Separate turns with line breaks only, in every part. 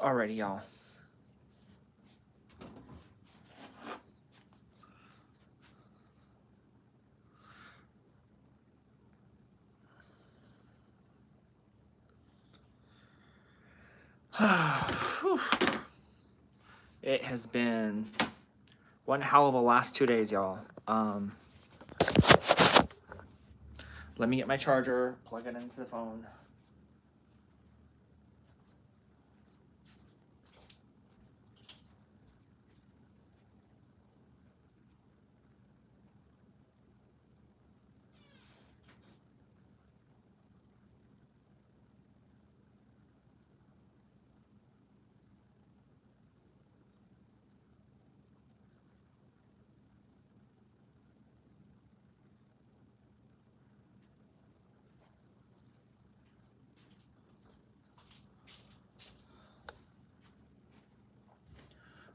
Alrighty, y'all. It has been one hell of a last 2 days, y'all. Let me get my charger, plug it into the phone.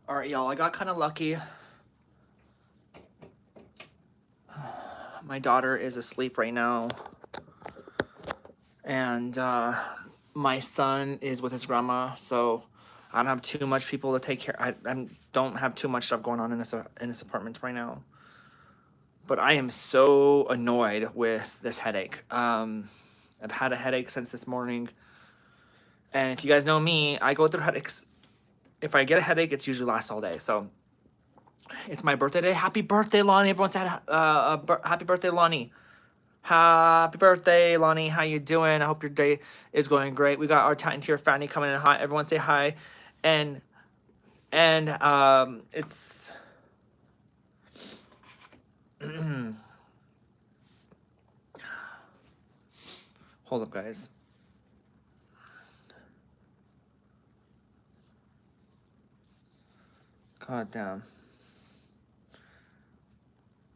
Alright, y'all, I got kind of lucky. My daughter is asleep right now. And my son is with his grandma, so I don't have too much people to take care. I don't have too much stuff going on in this apartment right now. But I am so annoyed with this headache. I've had a headache since this morning. And if you guys know me, I go through headaches. If I get a headache, it's usually lasts all day. So it's my birthday day. Happy birthday, Lonnie. Everyone said happy birthday, Lonnie. Happy birthday, Lonnie. How you doing? I hope your day is going great. We got our Titan Tier Fanny coming in. Hi, everyone say hi. And it's hold up, guys. God damn.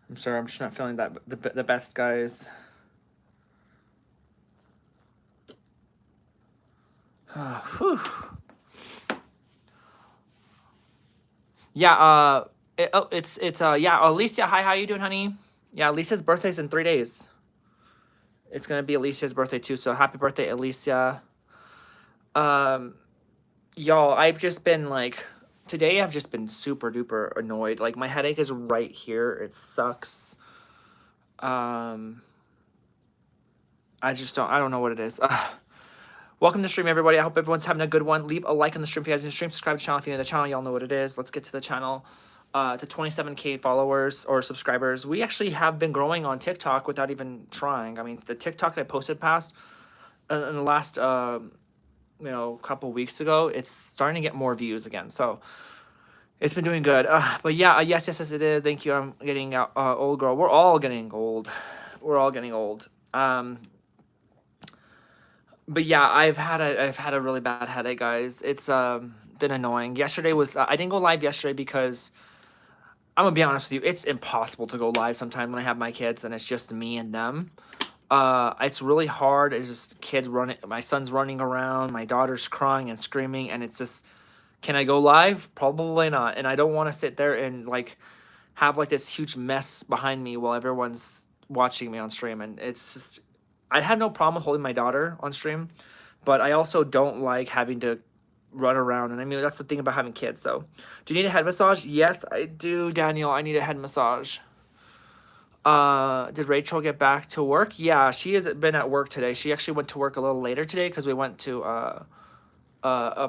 I'm sorry, I'm just not feeling that the best, guys. Whew. Yeah, yeah, Alicia, hi, how you doing, honey? Yeah, Alicia's birthday's in 3 days. It's gonna be Alicia's birthday too, so happy birthday, Alicia. Y'all, I've just been like, today I've just been super duper annoyed. Like, my headache is right here. It sucks. I don't know what it is. Welcome to the stream, everybody. I hope everyone's having a good one. Leave a like on the stream if you guys in the stream. Subscribe to the channel if you're new to the channel. Y'all know what it is. Let's get to the channel. To 27K followers or subscribers. We actually have been growing on TikTok without even trying. I mean, the TikTok I posted past in the last couple weeks ago, it's starting to get more views again. So it's been doing good. But yeah, yes, it is. Thank you. I'm getting old, girl. We're all getting old. We're all getting old. But yeah, I've had a really bad headache, guys. It's been annoying. Yesterday was I didn't go live yesterday because I'm gonna be honest with you, it's impossible to go live sometimes when I have my kids and it's just me and them. It's really hard. It's just kids running. My son's running around. My daughter's crying and screaming, and it's just, can I go live? Probably not. And I don't want to sit there and like have like this huge mess behind me while everyone's watching me on stream. And it's just, I have no problem holding my daughter on stream, but I also don't like having to run around. And I mean, that's the thing about having kids. So, do you need a head massage? Yes, I do, Daniel. I need a head massage. Did Rachel get back to work? Yeah, she has been at work today. She actually went to work a little later today because we went to a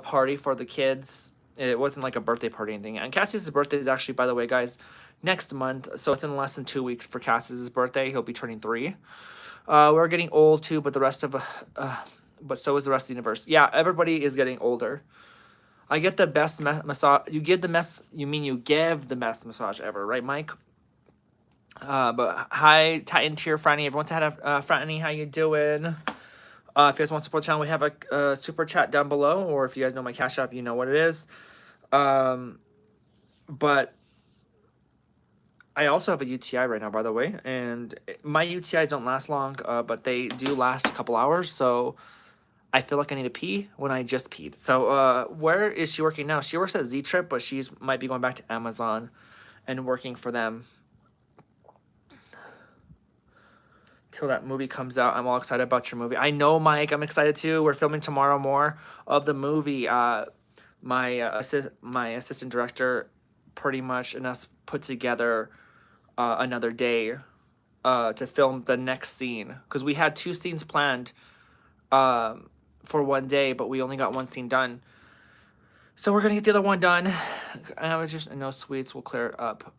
party for the kids. It wasn't like a birthday party or anything. And Cassius' birthday is actually, by the way, guys, next month. So it's in less than 2 weeks for Cassius' birthday. He'll be turning 3. We're getting old too, but but so is the rest of the universe. Yeah, everybody is getting older. I get the best massage. You give the best massage ever, right, Mike? But hi, Titan Tier Franny. Everyone's had a Franny. How you doing? If you guys want to support the channel, we have a super chat down below, or if you guys know my Cash App, you know what it is. But I also have a UTI right now, by the way, and my UTIs don't last long, but they do last a couple hours, so I feel like I need to pee when I just peed. So where is she working now? She works at Z-Trip, but she's might be going back to Amazon and working for them till that movie comes out. I'm all excited about your movie. I know, Mike. I'm excited too. We're filming tomorrow more of the movie. my assistant director pretty much and us put together another day to film the next scene because we had 2 scenes planned for one day, but we only got 1 scene done. So we're gonna get the other one done. I was just no sweets will clear it up.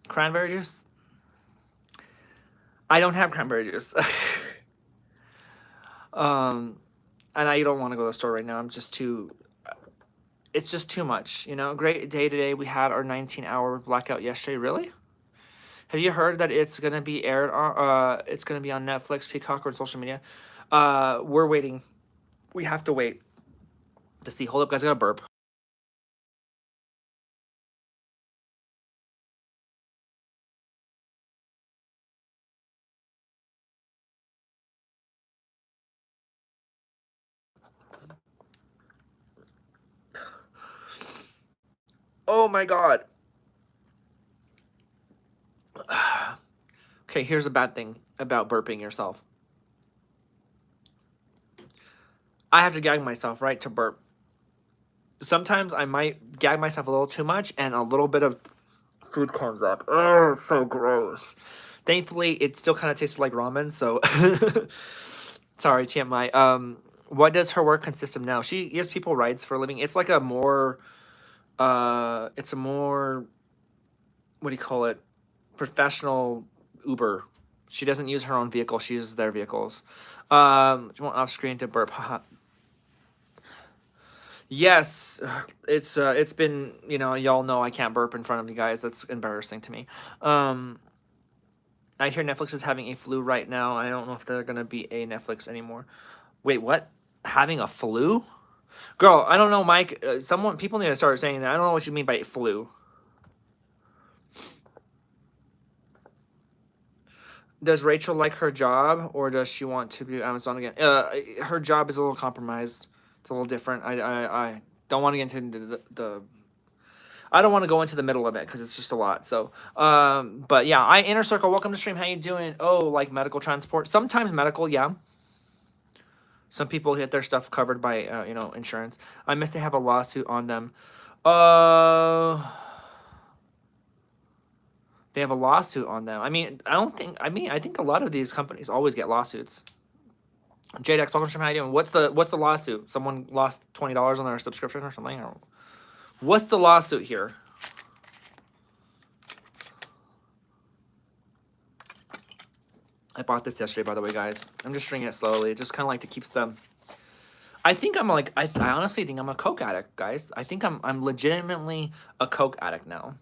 Cranberry juice? I don't have cranberry juice. And I don't want to go to the store right now. I'm just too. It's just too much, you know. Great day today. We had our 19-hour blackout yesterday. Really? Have you heard that it's gonna be aired on? It's gonna be on Netflix, Peacock, or social media. We're waiting. We have to wait to see. Hold up, guys. I got a burp. Oh my god. Okay, here's a bad thing about burping yourself. I have to gag myself, right, to burp. Sometimes I might gag myself a little too much and a little bit of food comes up. Oh, it's so gross. Thankfully, it still kind of tasted like ramen, so sorry, TMI. What does her work consist of now? She gives people rides for a living. It's like a more it's a more, what do you call it? Professional Uber. She doesn't use her own vehicle, she uses their vehicles. Do you want off screen to burp? Haha. Yes, it's been, y'all know I can't burp in front of you guys. That's embarrassing to me. Um, I hear Netflix is having a flu right now. I don't know if they're gonna be a Netflix anymore. Wait, what? Having a flu? Girl, I don't know, Mike. People need to start saying that. I don't know what you mean by flu. Does Rachel like her job, or does she want to be Amazon again? Her job is a little compromised. It's a little different. I don't want to get into the I don't want to go into the middle of it because it's just a lot. So, but yeah, Inner Circle. Welcome to stream. How you doing? Oh, like medical transport. Sometimes medical, yeah. Some people get their stuff covered by insurance. I miss they have a lawsuit on them. Uh, they have a lawsuit on them. I mean, I don't think. I think a lot of these companies always get lawsuits. JDX, welcome to stream. How you doing? What's the lawsuit? Someone lost $20 on their subscription or something? Or what's the lawsuit here? I bought this yesterday, by the way, guys. I'm just drinking it slowly. It just kind of like to keeps them. I think I'm like I honestly think I'm a Coke addict, guys. I think I'm legitimately a Coke addict now.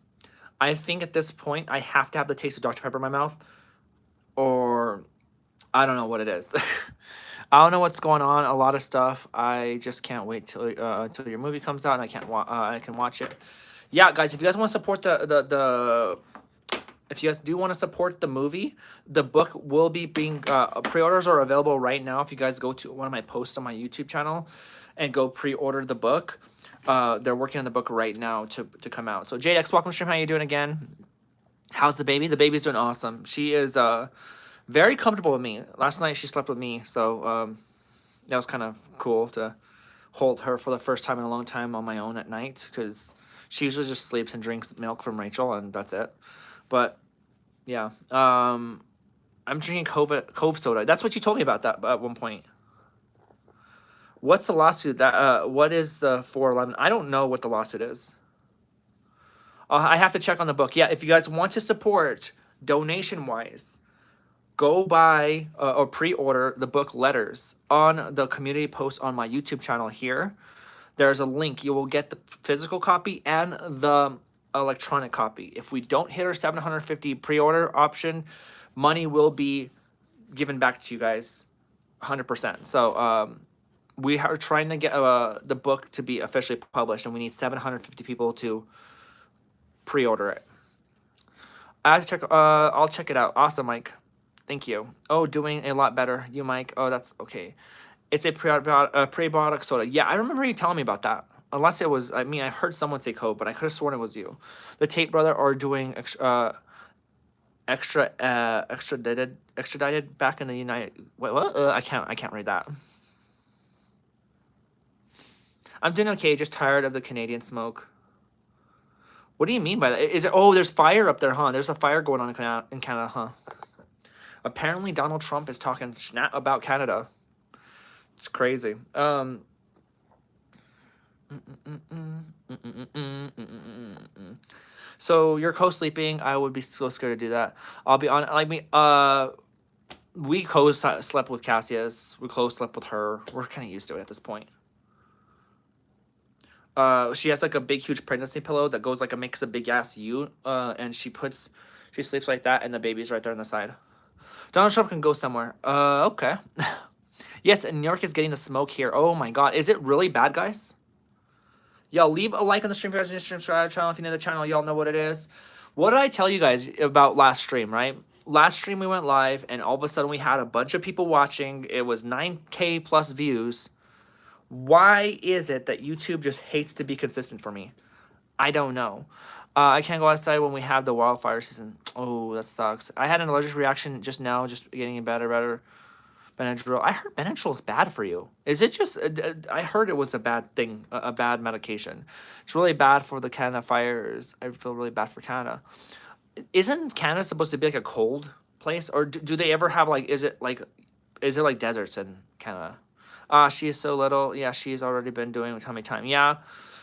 I think at this point I have to have the taste of Dr. Pepper in my mouth, or I don't know what it is. I don't know what's going on. A lot of stuff. I just can't wait till your movie comes out and I can watch it. Yeah, guys, if you guys want to support the if you guys do want to support the movie, the book will be being pre-orders are available right now. If you guys go to one of my posts on my YouTube channel and go pre-order the book, they're working on the book right now to come out. So JX, welcome to stream. How you doing again? How's the baby? The baby's doing awesome. She is very comfortable with me. Last night she slept with me, so that was kind of cool to hold her for the first time in a long time on my own at night because she usually just sleeps and drinks milk from Rachel and that's it. But yeah, I'm drinking Cove soda. That's what you told me about that at one point. What's the lawsuit? What is the 411? I don't know what the lawsuit is. I have to check on the book. Yeah, if you guys want to support donation wise, go buy or pre-order the book Letters on the community post on my YouTube channel here. There's a link. You will get the physical copy and the electronic copy. If we don't hit our 750 pre-order option, money will be given back to you guys 100%. So we are trying to get the book to be officially published, and we need 750 people to pre-order it. I have to check. I'll check it out. Awesome, Mike. Thank you. Oh, doing a lot better. You, Mike. Oh, that's okay. It's a prebiotic soda. Yeah, I remember you telling me about that. Unless it was, I heard someone say Coke, but I could have sworn it was you. The Tate brother are doing extradited back in the United. What? I can't read that. I'm doing okay. Just tired of the Canadian smoke. What do you mean by that? Is it? Oh, there's fire up there, huh? There's a fire going on in Canada, huh? Apparently, Donald Trump is talking snap about Canada. It's crazy. So you're co-sleeping. I would be so scared to do that. I'll be on. Like me. We co-slept with Cassius. We co-slept with her. We're kind of used to it at this point. She has like a big, huge pregnancy pillow that goes like a makes a big ass U. And she sleeps like that, and the baby's right there on the side. Donald Trump can go somewhere. Okay. Yes, and New York is getting the smoke here. Oh my god, is it really bad, guys? Y'all leave a like on the stream if you guys are new to the channel. If you know the channel, y'all know what it is. What did I tell you guys about last stream, right? Last stream we went live, and all of a sudden we had a bunch of people watching. It was 9K plus views. Why is it that YouTube just hates to be consistent for me? I don't know. I can't go outside when we have the wildfire season. Oh, that sucks. I had an allergic reaction just now, just getting better. Benadryl. I heard Benadryl's bad for you. Is it just? I heard it was a bad thing, a bad medication. It's really bad for the Canada fires. I feel really bad for Canada. Isn't Canada supposed to be like a cold place, or do they ever have like? Is it like deserts in Canada? She is so little. Yeah, she's already been doing tummy time. Yeah,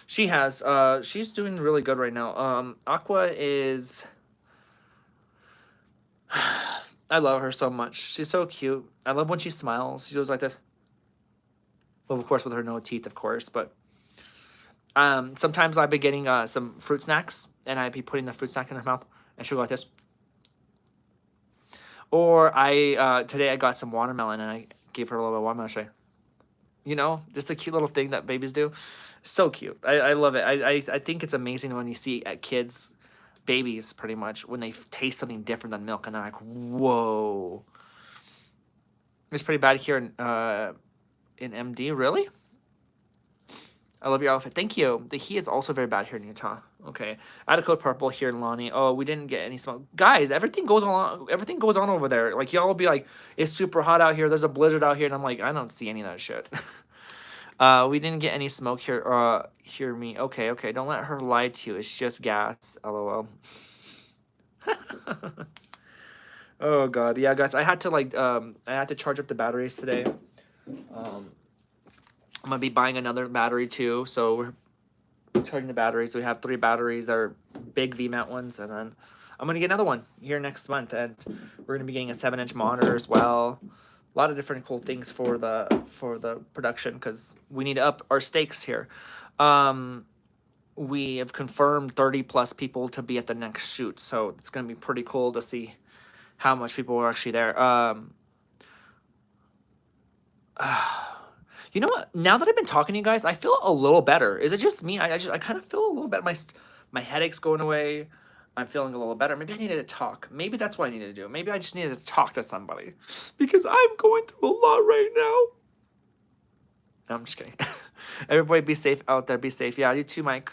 she has. She's doing really good right now. Aqua is. I love her so much. She's so cute. I love when she smiles. She goes like this. Well, of course, with her no teeth, of course. But sometimes I've been getting some fruit snacks, and I'd be putting the fruit snack in her mouth, and she'll go like this. Or today I got some watermelon, and I gave her a little bit of watermelon shake. You know, just a cute little thing that babies do. So cute. I love it. I think it's amazing when you see kids, babies pretty much, when they taste something different than milk, and they're like, whoa. It's pretty bad here in MD. Really? I love your outfit. Thank you. The heat is also very bad here in Utah. Okay. I had a code purple here in Lonnie. Oh, we didn't get any smoke. Guys, everything goes on over there. Like, y'all will be like, it's super hot out here. There's a blizzard out here. And I'm like, I don't see any of that shit. We didn't get any smoke here. Hear me. Okay. Don't let her lie to you. It's just gas. LOL. Oh god. Yeah, guys, I had to charge up the batteries today. I'm gonna be buying another battery too, so we're charging the batteries. We have 3 batteries that are big VMAT ones, and then I'm gonna get another one here next month, and we're gonna be getting a 7-inch monitor as well. A lot of different cool things for the production, because we need to up our stakes here. We have confirmed 30 plus people to be at the next shoot, so it's gonna be pretty cool to see how much people are actually there. You know what? Now that I've been talking to you guys, I feel a little better. Is it just me? I kind of feel a little better. My headache's going away. I'm feeling a little better. Maybe I needed to talk. Maybe that's what I needed to do. Maybe I just needed to talk to somebody, because I'm going through a lot right now. No, I'm just kidding. Everybody be safe out there. Be safe. Yeah, you too, Mike.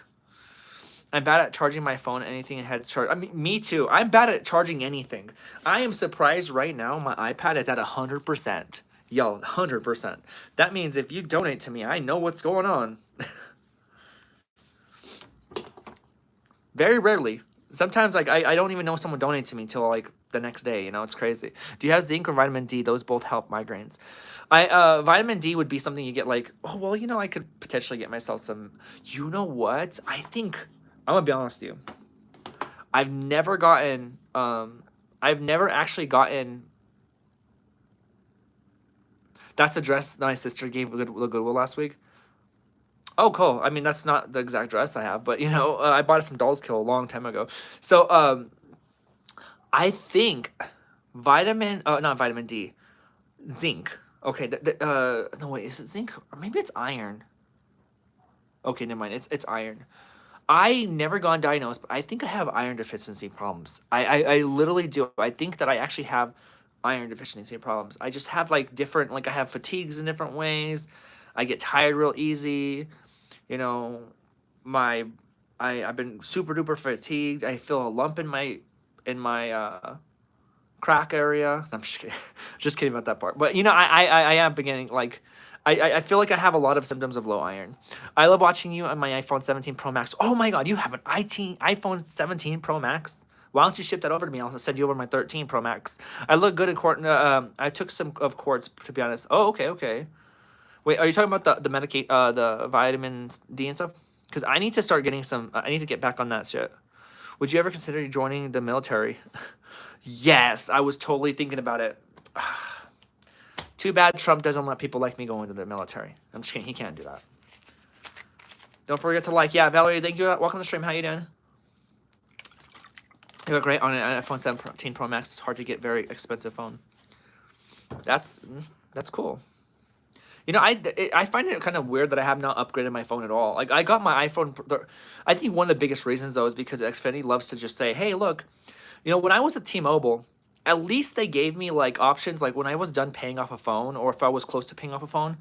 I'm bad at charging my phone. Anything ahead charge. I mean, me too. I'm bad at charging anything. I am surprised right now. My iPad is at 100%. Yo, 100%. That means if you donate to me, I know what's going on. Very rarely. Sometimes like I don't even know someone donated to me till like the next day. You know, it's crazy. Do you have zinc or vitamin D? Those both help migraines. Vitamin D would be something you get like, oh well, you know, I could potentially get myself some. You know what? I think I'm gonna be honest with you. I've never actually gotten. That's the dress that my sister gave the Goodwill last week. Oh, cool. I mean, that's not the exact dress I have, but, you know, I bought it from Dolls Kill a long time ago. So, I think not vitamin D, zinc. Okay, no, wait, is it zinc? Or maybe it's iron. Okay, never mind. It's iron. I never got diagnosed, but I think I have iron deficiency problems. I literally do. I think that I actually have iron deficiency problems. I just have like different, like I have fatigues in different ways. I get tired real easy. You know, I've been super duper fatigued. I feel a lump in my crack area. I'm just kidding. Just kidding about that part. But you know, I am beginning like I feel like I have a lot of symptoms of low iron. I love watching you on my iPhone 17 Pro Max. Oh my God, you have an iPhone 17 Pro Max? Why don't you ship that over to me? I'll send you over my 13 Pro Max. I look good in court. I took some of quartz, to be honest. Oh, okay, okay. Wait, are you talking about the vitamin D and stuff? Because I need to start getting some. I need to get back on that shit. Would you ever consider joining the military? Yes, I was totally thinking about it. Too bad Trump doesn't let people like me go into the military. I'm just kidding. He can't do that. Don't forget to like. Yeah, Valerie, thank you. Welcome to the stream. How you doing? You look great on an iPhone 17 Pro Max. It's hard to get very expensive phone. That's cool. You know, I find it kind of weird that I have not upgraded my phone at all. Like, I got my iPhone. I think one of the biggest reasons, though, is because Xfinity loves to just say, hey, look, you know, when I was at T-Mobile, at least they gave me, like, options. Like, when I was done paying off a phone, or if I was close to paying off a phone,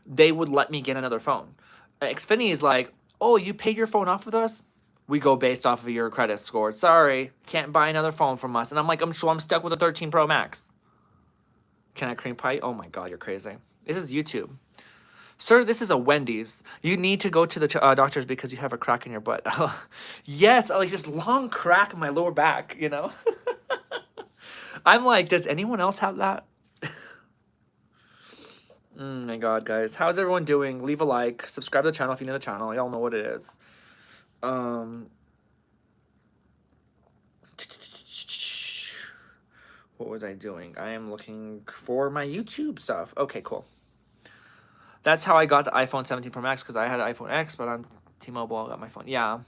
they would let me get another phone. Xfinity is like, oh, you paid your phone off with us? We go based off of your credit score. Sorry, can't buy another phone from us. And I'm like, I'm stuck with a 13 Pro Max. Can I cream pie? Oh my God, you're crazy. This is YouTube. Sir, this is a Wendy's. You need to go to the doctors because you have a crack in your butt. Yes, like this long crack in my lower back, you know? I'm like, does anyone else have that? My God, guys. How's everyone doing? Leave a like. Subscribe to the channel if you know the channel. Y'all know what it is. What was I doing? I am looking for my YouTube stuff. Okay, cool. That's how I got the iPhone 17 Pro Max, because I had an iPhone X, but on T-Mobile, I got my phone. Yeah.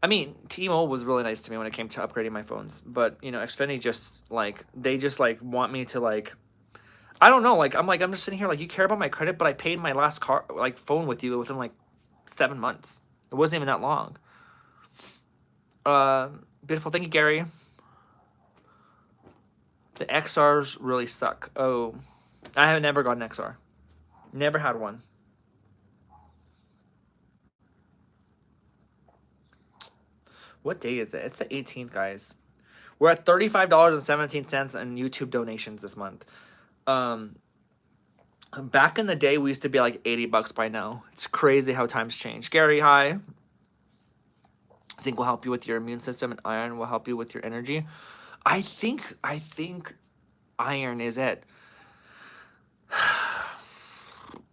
I mean, T-Mobile was really nice to me when it came to upgrading my phones. But, you know, Xfinity just, like, they just, like, want me to, like, I don't know. Like, I'm just sitting here, like, you care about my credit, but I paid my last phone with you within, like, 7 months. It wasn't even that long. Beautiful. Thank you, Gary. The XRs really suck. Oh, I have never got an XR. Never had one. What day is it? It's the 18th, guys. We're at $35.17 in YouTube donations this month. Back in the day, we used to be like $80 by now. It's crazy how times change. Gary, hi. Zinc will help you with your immune system, and iron will help you with your energy. I think iron is it.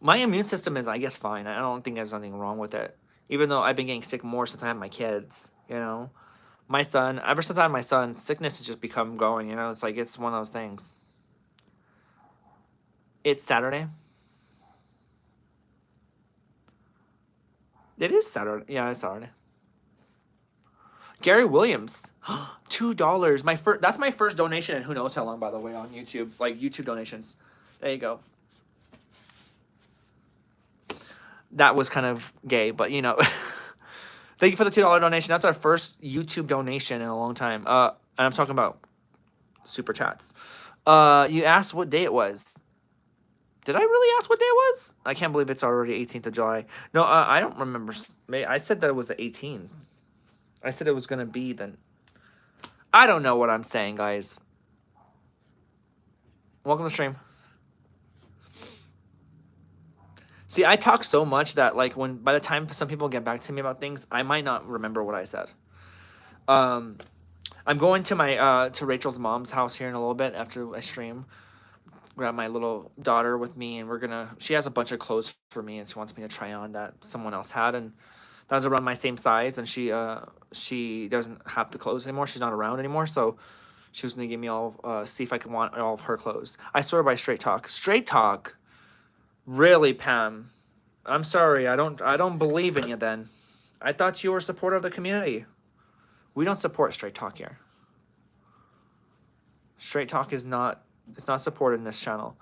My immune system is, I guess, fine. I don't think there's nothing wrong with it. Even though I've been getting sick more since I had my kids, you know. My son, ever since I had my son, sickness has just become going, you know. It's like, it's one of those things. It's Saturday. It is Saturday. Yeah, it's Saturday. Gary Williams, $2. That's my first donation in who knows how long, by the way, on YouTube. Like, YouTube donations. There you go. That was kind of gay, but you know. Thank you for the $2 donation. That's our first YouTube donation in a long time. And I'm talking about super chats. You asked what day it was. Did I really ask what day it was? I can't believe it's already 18th of July. No, I don't remember. I said that it was the 18th. I said it was going to be then. I don't know what I'm saying, guys. Welcome to the stream. See, I talk so much that, like, by the time some people get back to me about things, I might not remember what I said. I'm going to my to Rachel's mom's house here in a little bit after I stream. Grab my little daughter with me, and she has a bunch of clothes for me, and she wants me to try on that someone else had, and that was around my same size, and she doesn't have the clothes anymore. She's not around anymore, so she was gonna give me see if I can want all of her clothes. I swear by Straight Talk. Straight Talk. Really, Pam? I'm sorry. I don't believe in you then. I thought you were a supporter of the community. We don't support Straight Talk here. Straight Talk is not. It's not supported in this channel.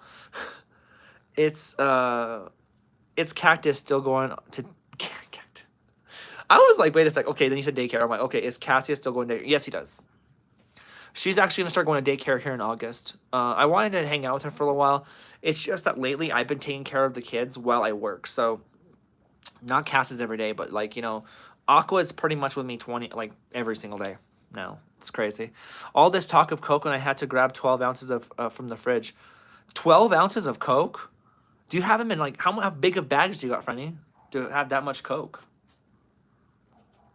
It's Cactus still going to. I was like, wait a sec. Okay, then you said daycare. I'm like, okay, is Cassia still going to daycare? Yes, he does. She's actually gonna start going to daycare here in August. I wanted to hang out with her for a little while. It's just that lately I've been taking care of the kids while I work. So, not Cass's every day, but like, you know, Aqua is pretty much with me every single day now. It's crazy. All this talk of Coke, and I had to grab 12 ounces of from the fridge. 12 ounces of Coke? Do you have them in like how big of bags do you got, Franny? To have that much Coke?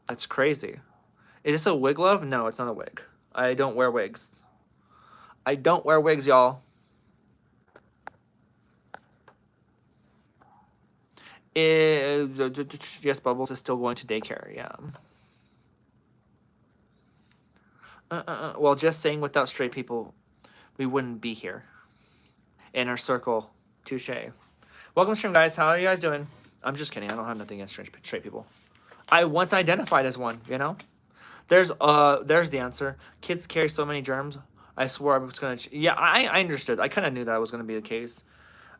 That's crazy. Is this a wig, love? No, it's not a wig. I don't wear wigs. I don't wear wigs, y'all. Yes, Bubbles is still going to daycare. Yeah. Well, just saying, without straight people, we wouldn't be here. In our circle. Touche. Welcome to stream, guys. How are you guys doing? I'm just kidding. I don't have nothing against straight people. I once identified as one, you know? There's the answer. Kids carry so many germs. I swore I was gonna. Yeah, I understood. I kind of knew that was gonna be the case.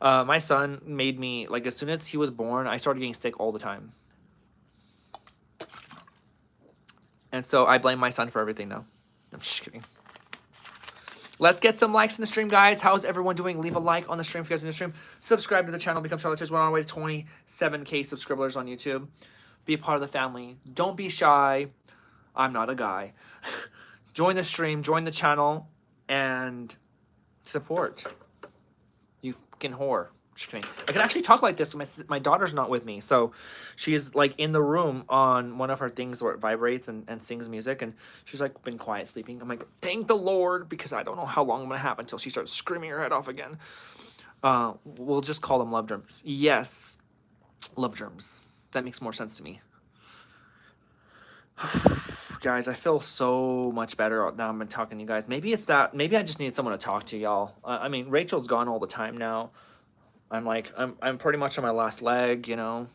My son made me, like, as soon as he was born, I started getting sick all the time. And so I blame my son for everything now. I'm just kidding. Let's get some likes in the stream, guys. How's everyone doing? Leave a like on the stream if you guys are in the stream. Subscribe to the channel. Become Charlotte Cheers. We're on our way to 27K subscribers on YouTube. Be a part of the family. Don't be shy. I'm not a guy. Join the stream. Join the channel. And support. You fucking whore. Just kidding. I can actually talk like this. My daughter's not with me, so she's like in the room on one of her things where it vibrates and sings music, and she's like been quiet sleeping. I'm like, thank the Lord, because I don't know how long I'm gonna have until she starts screaming her head off again. We'll just call them love germs. Yes, love germs. That makes more sense to me. Guys, I feel so much better now I've been talking to you guys. Maybe it's that. Maybe I just need someone to talk to, y'all. I mean, Rachel's gone all the time now. I'm pretty much on my last leg, you know.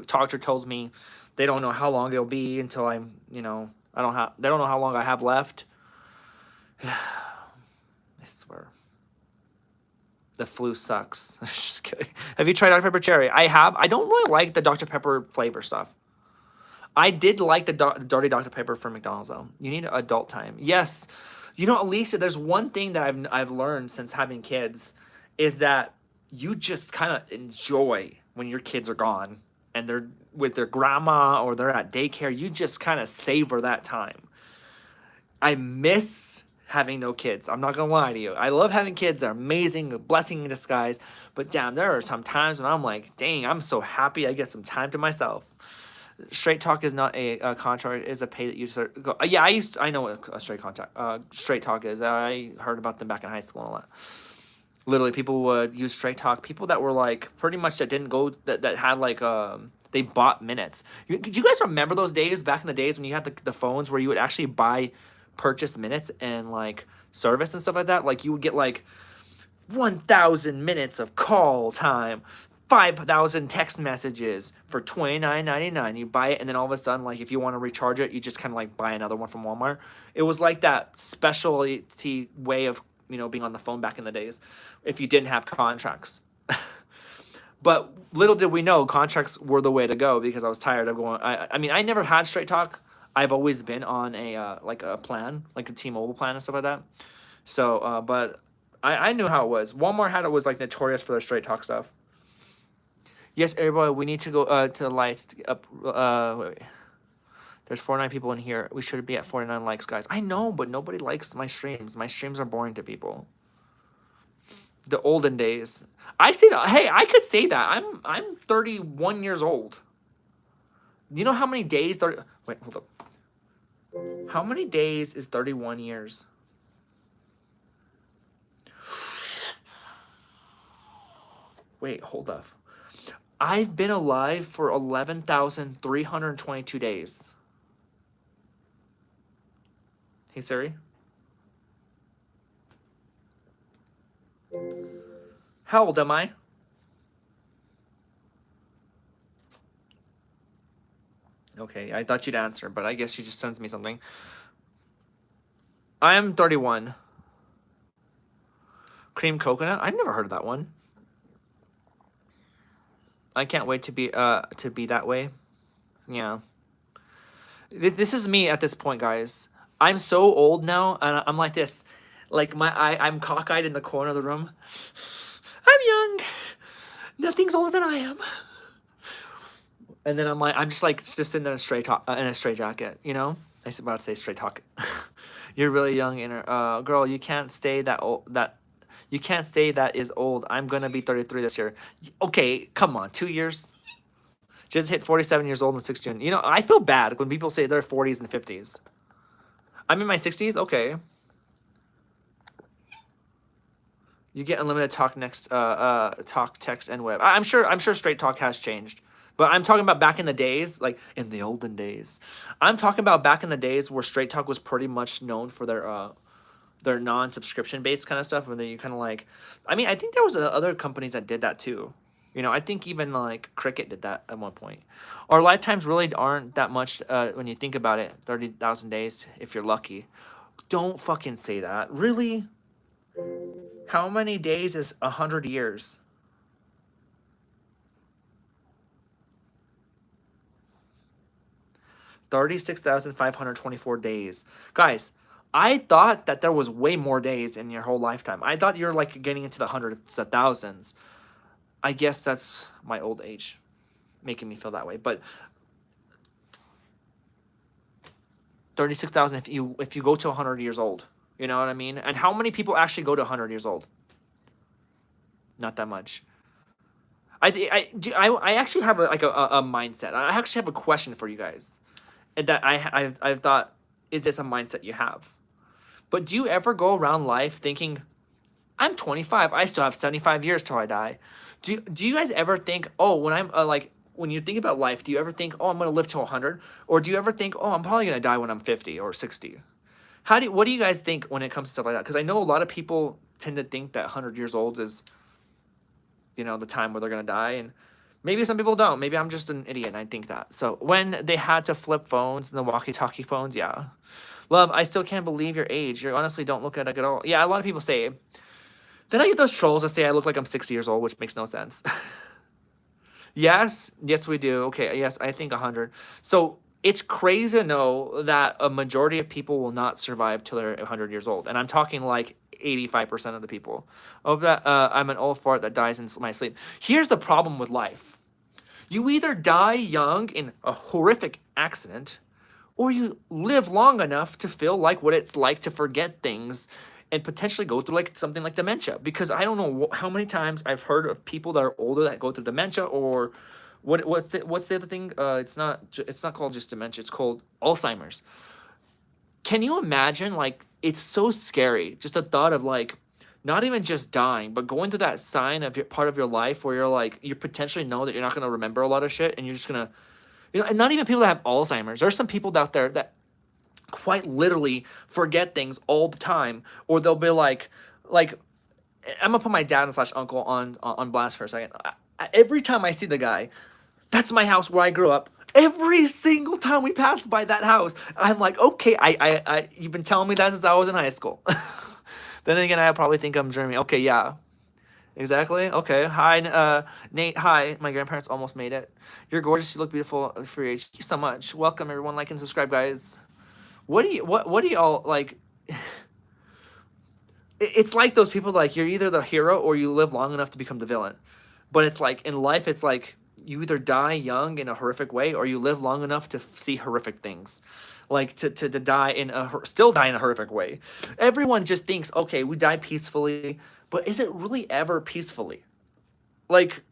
Doctor tells me they don't know how long it'll be until I'm, you know, they don't know how long I have left. I swear. The flu sucks. Just kidding. Have you tried Dr. Pepper Cherry? I have. I don't really like the Dr. Pepper flavor stuff. I did like the dirty Dr. Pepper from McDonald's, though. You need adult time. Yes. You know, Elisa, there's one thing that I've learned since having kids is that you just kind of enjoy when your kids are gone and they're with their grandma or they're at daycare. You just kind of savor that time. I miss having no kids. I'm not going to lie to you. I love having kids. They're amazing, a blessing in disguise. But damn, there are some times when I'm like, dang, I'm so happy I get some time to myself. Straight talk is not a contract. It is a pay that you start. Yeah, I know what a straight talk is. I heard about them back in high school and all that. Literally, people would use straight talk. People that were like pretty much that didn't go that had like they bought minutes. You guys remember those days back in the days when you had the phones where you would actually purchase minutes and like service and stuff like that? Like you would get like 1,000 minutes of call time, 5,000 text messages for $29.99. You buy it, and then all of a sudden, like if you want to recharge it, you just kind of like buy another one from Walmart. It was like that specialty way of, you know, being on the phone back in the days if you didn't have contracts. But little did we know contracts were the way to go, because I was tired of going. I mean, I never had straight talk. I've always been on a like a plan, like a T-Mobile plan and stuff like that. So, but I knew how it was. Walmart had it was like notorious for their straight talk stuff. Yes, everybody, we need to go to the lights up. Wait. There's 49 people in here. We should be at 49 likes, guys. I know, but nobody likes my streams. My streams are boring to people. The olden days. I say that. Hey, I could say that. I'm 31 years old. You know how many days? Wait, hold up. How many days is 31 years? Wait, hold up. I've been alive for 11,322 days. Hey, Siri. How old am I? Okay, I thought you'd answer, but I guess she just sends me something. I am 31. Cream coconut? I've never heard of that one. I can't wait to be that way. Yeah. This is me at this point, guys. I'm so old now, and I'm like this. Like I'm cockeyed in the corner of the room. I'm young. Nothing's older than I am. And then I'm just sitting there in a straight jacket, you know. I was about to say straight talk. You're really young, girl. You can't stay that old. You can't say that is old. I'm gonna be 33 this year. Okay, come on, 2 years. Just hit 47 years old in 6 June. You know, I feel bad when people say they're 40s and 50s. I'm in my 60s. Okay. You get unlimited talk next, talk, text, and web. I'm sure. I'm sure Straight Talk has changed, but I'm talking about back in the days, like in the olden days. I'm talking about back in the days where Straight Talk was pretty much known for their non-subscription based kind of stuff, and then you kind of like, I mean, I think there was other companies that did that too. You know, I think even like Cricket did that at one point. Our lifetimes really aren't that much when you think about it. 30,000 days if you're lucky. Don't fucking say that. Really? How many days is 100 years? 36,524 days. Guys, I thought that there was way more days in your whole lifetime. I thought you're like getting into the hundreds of thousands. I guess that's my old age making me feel that way. But 36,000 if you go to 100 years old. You know what I mean? And how many people actually go to 100 years old? Not that much. I actually have a mindset. I actually have a question for you guys. And that I've thought, is this a mindset you have? But do you ever go around life thinking, I'm 25, I still have 75 years till I die? Do you guys ever think, oh, when I'm like when you think about life, do you ever think, oh, I'm gonna live till 100, or do you ever think, oh, I'm probably gonna die when I'm 50 or 60? What do you guys think when it comes to stuff like that? Because I know a lot of people tend to think that 100 years old is, you know, the time where they're gonna die, and maybe some people don't. Maybe I'm just an idiot and I think that. So when they had to flip phones and the walkie-talkie phones, yeah. Love, I still can't believe your age. You honestly don't look at it at all. Yeah, a lot of people say. Then I get those trolls that say I look like I'm 60 years old, which makes no sense. Yes, we do. Okay, yes, I think 100. So it's crazy to know that a majority of people will not survive till they're 100 years old. And I'm talking like 85% of the people. Oh, that I'm an old fart that dies in my sleep. Here's the problem with life. You either die young in a horrific accident, or you live long enough to feel like what it's like to forget things and potentially go through like something like dementia. Because I don't know how many times I've heard of people that are older that go through dementia, or what's the other thing? It's not called just dementia. It's called Alzheimer's. Can you imagine? Like, it's so scary. Just the thought of like not even just dying, but going through that sign of your part of your life where you're like you potentially know that you're not gonna remember a lot of shit, and you're just gonna, you know, and not even people that have Alzheimer's. There's some people out there that quite literally forget things all the time, or they'll be like I'm gonna put my dad and slash uncle on blast for a second. Every time I see the guy, that's my house where I grew up. Every single time we pass by that house, I'm like, okay, you've been telling me that since I was in high school. Then again, I probably think I'm dreaming. Okay, yeah, exactly. Okay, hi, Nate. Hi, my grandparents almost made it. You're gorgeous. You look beautiful for your age. Thank you so much. Welcome, everyone. Like and subscribe, guys. What do y'all like? It's like those people, like you're either the hero or you live long enough to become the villain. But it's like in life, it's like you either die young in a horrific way or you live long enough to see horrific things, like to die in still die in a horrific way. Everyone just thinks, okay, we die peacefully, but is it really ever peacefully? Like,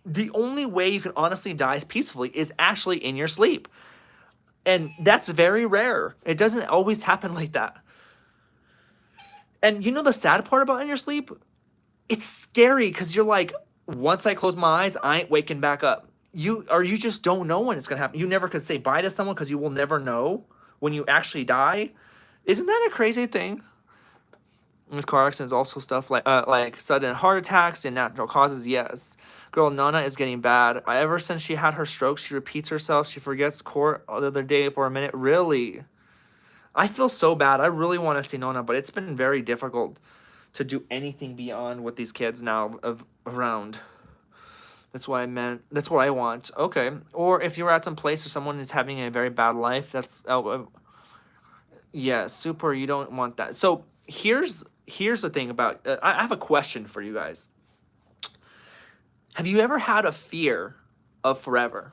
the only way you can honestly die peacefully is actually in your sleep, and that's very rare. It doesn't always happen like that. And you know the sad part about in your sleep? It's scary because you're like, once I close my eyes, I ain't waking back up. You just don't know when it's gonna happen. You never could say bye to someone because you will never know when you actually die. Isn't that a crazy thing? This car accidents also stuff like sudden heart attacks and natural causes. Yes, girl Nana is getting bad. Ever since she had her stroke, she repeats herself. She forgets court the other day for a minute. Really, I feel so bad. I really want to see Nona, but it's been very difficult to do anything beyond what these kids now around. That's why I meant. That's what I want. Okay. Or if you're at some place where someone is having a very bad life, that's yeah, super. You don't want that. So here's the thing about. I have a question for you guys. Have you ever had a fear of forever?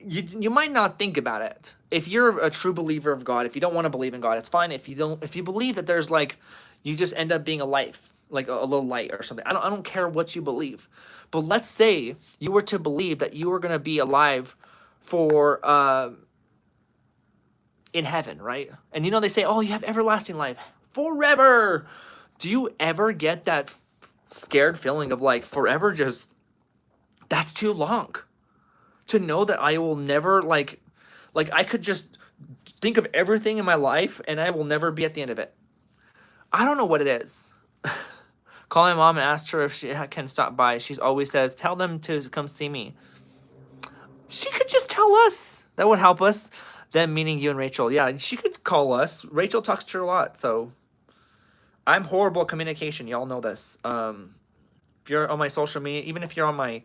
you might not think about it. If you're a true believer of God, if you don't want to believe in God, it's fine. If you believe that there's like, you just end up being a life, like a little light or something. I don't care what you believe. But let's say you were to believe that you were going to be alive for in heaven, right? And they say, "Oh, you have everlasting life forever." Do you ever get that scared feeling of like forever just that's too long? To know that I will never like I could just think of everything in my life and I will never be at the end of it. I don't know what it is. Call my mom and asked her if she can stop by. She always says, "Tell them to come see me." She could just tell us. That would help us. Them meaning you and Rachel. Yeah, she could call us. Rachel talks to her a lot, so I'm horrible at communication. Y'all know this. If you're on my social media, even if you're on my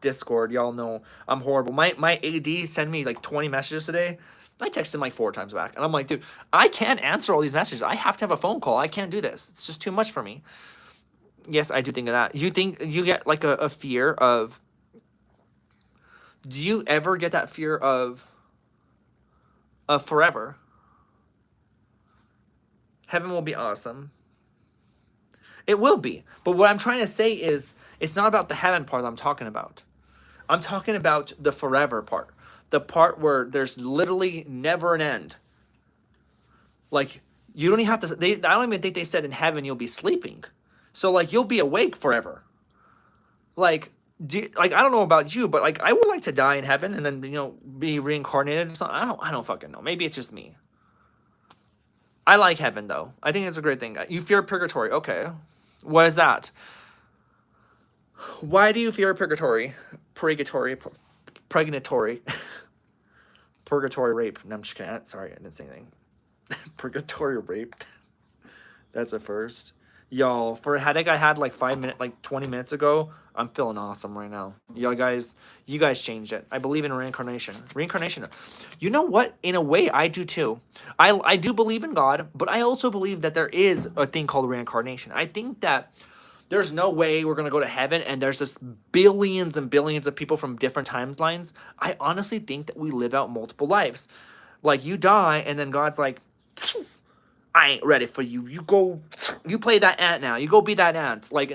Discord, y'all know I'm horrible. My AD sent me like 20 messages today. I texted him like 4 times back. And I'm like, dude, I can't answer all these messages. I have to have a phone call. I can't do this. It's just too much for me. Yes, I do think of that. You think you get like a fear of, do you ever get that fear of forever? Heaven will be awesome. It will be. But what I'm trying to say is, it's not about the heaven part that I'm talking about. I'm talking about the forever part. The part where there's literally never an end. Like, you don't even have to, I don't even think they said in heaven you'll be sleeping. So, like, you'll be awake forever. Like, I don't know about you, but, like, I would like to die in heaven and then, be reincarnated or something. I don't fucking know. Maybe it's just me. I like heaven, though. I think it's a great thing. You fear purgatory. Okay. What is that? Why do you fear purgatory? Purgatory. Purgatory rape. No, I'm just kidding. Sorry, I didn't say anything. Purgatory rape. That's a first. Y'all, for a headache I had like 20 minutes ago, I'm feeling awesome right now. You guys changed it. I believe in reincarnation. Reincarnation. You know what? In a way, I do too. I do believe in God, but I also believe that there is a thing called reincarnation. I think that there's no way we're going to go to heaven and there's just billions and billions of people from different timelines. I honestly think that we live out multiple lives. Like, you die and then God's like, I ain't ready for you. You go, you play that ant now. You go be that ant. Like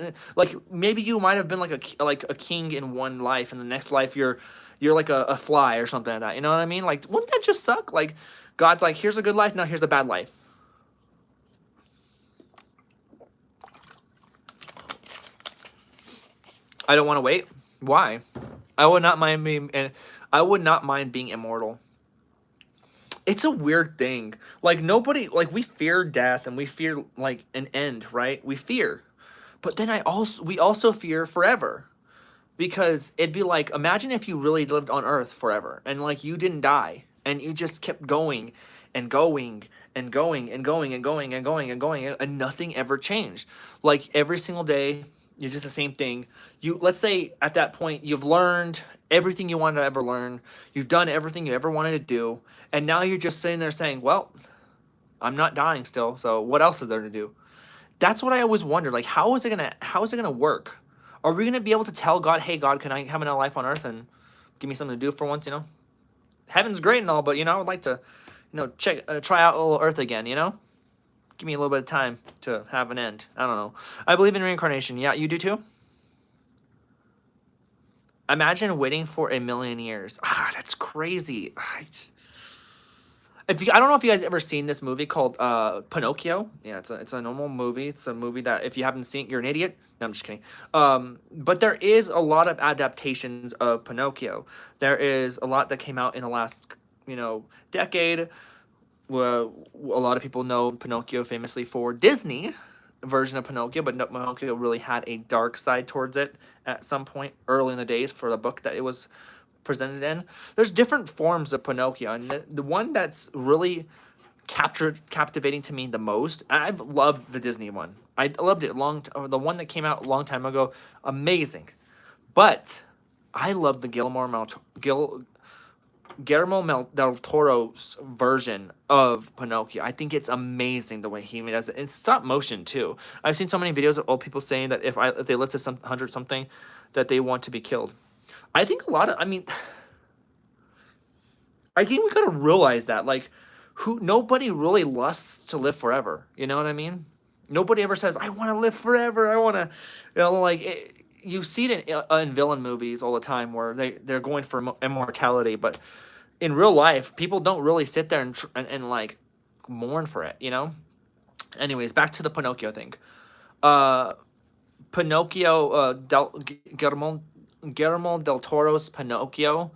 maybe you might have been like a king in one life, and the next life you're like a fly or something like that. You know what I mean? Like, wouldn't that just suck? Like, God's like, here's a good life, now here's a bad life. I don't want to wait. Why? I would not mind being immortal. It's a weird thing. Like, nobody, like, we fear death and we fear like an end, right? We fear. But then we also fear forever. Because it'd be like, imagine if you really lived on Earth forever and like you didn't die and you just kept going and going and going and going and going and going and going and nothing ever changed. Like, every single day, it's just the same thing. Let's say at that point you've learned everything you wanted to ever learn. You've done everything you ever wanted to do, and now you're just sitting there saying, "Well, I'm not dying still, so what else is there to do?" That's what I always wondered. Like, how is it gonna work? Are we gonna be able to tell God, "Hey, God, can I have a life on Earth and give me something to do for once?" Heaven's great and all, but I would like to, try out a little Earth again. Give me a little bit of time to have an end. I don't know. I believe in reincarnation. Yeah, you do too? Imagine waiting for 1,000,000 years. That's crazy. I don't know if you guys ever seen this movie called Pinocchio. Yeah, it's a normal movie. It's a movie that if you haven't seen it, you're an idiot. No, I'm just kidding. But there is a lot of adaptations of Pinocchio. There is a lot that came out in the last, decade. Well, a lot of people know Pinocchio famously for Disney version of Pinocchio, but no, Pinocchio really had a dark side towards it at some point early in the days for the book that it was presented in. There's different forms of Pinocchio, and the one that's really captivating to me the most, I've loved the Disney one. I loved it the one that came out a long time ago, amazing. But I love the Guillermo del Toro's version of Pinocchio. I think it's amazing the way he does it. It's stop motion too. I've seen so many videos of old people saying that if they live to 100 something, that they want to be killed. I think a lot of, I think we gotta realize that, like, who nobody really lusts to live forever. You know what I mean? Nobody ever says, "I want to live forever. I want to," like you see it in villain movies all the time where they're going for immortality, but in real life, people don't really sit there and like mourn for it. Anyways, back to the Pinocchio thing. Uh, Pinocchio, Guillermo del Toro's Pinocchio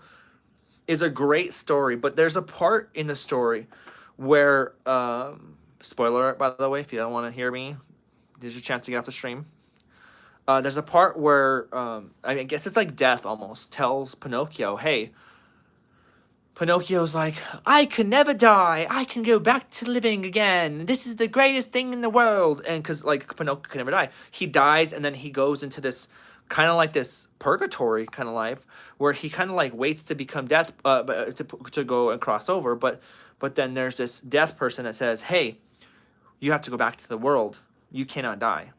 is a great story, but there's a part in the story where, spoiler alert, by the way, if you don't want to hear me, there's your chance to get off the stream. There's a part where, I guess it's like death almost, tells Pinocchio, hey, Pinocchio's like, I can never die. I can go back to living again. This is the greatest thing in the world. And because, like, Pinocchio can never die. He dies, and then he goes into this kind of like this purgatory kind of life where he kind of like waits to become death, to go and cross over. But then there's this death person that says, hey, you have to go back to the world. You cannot die.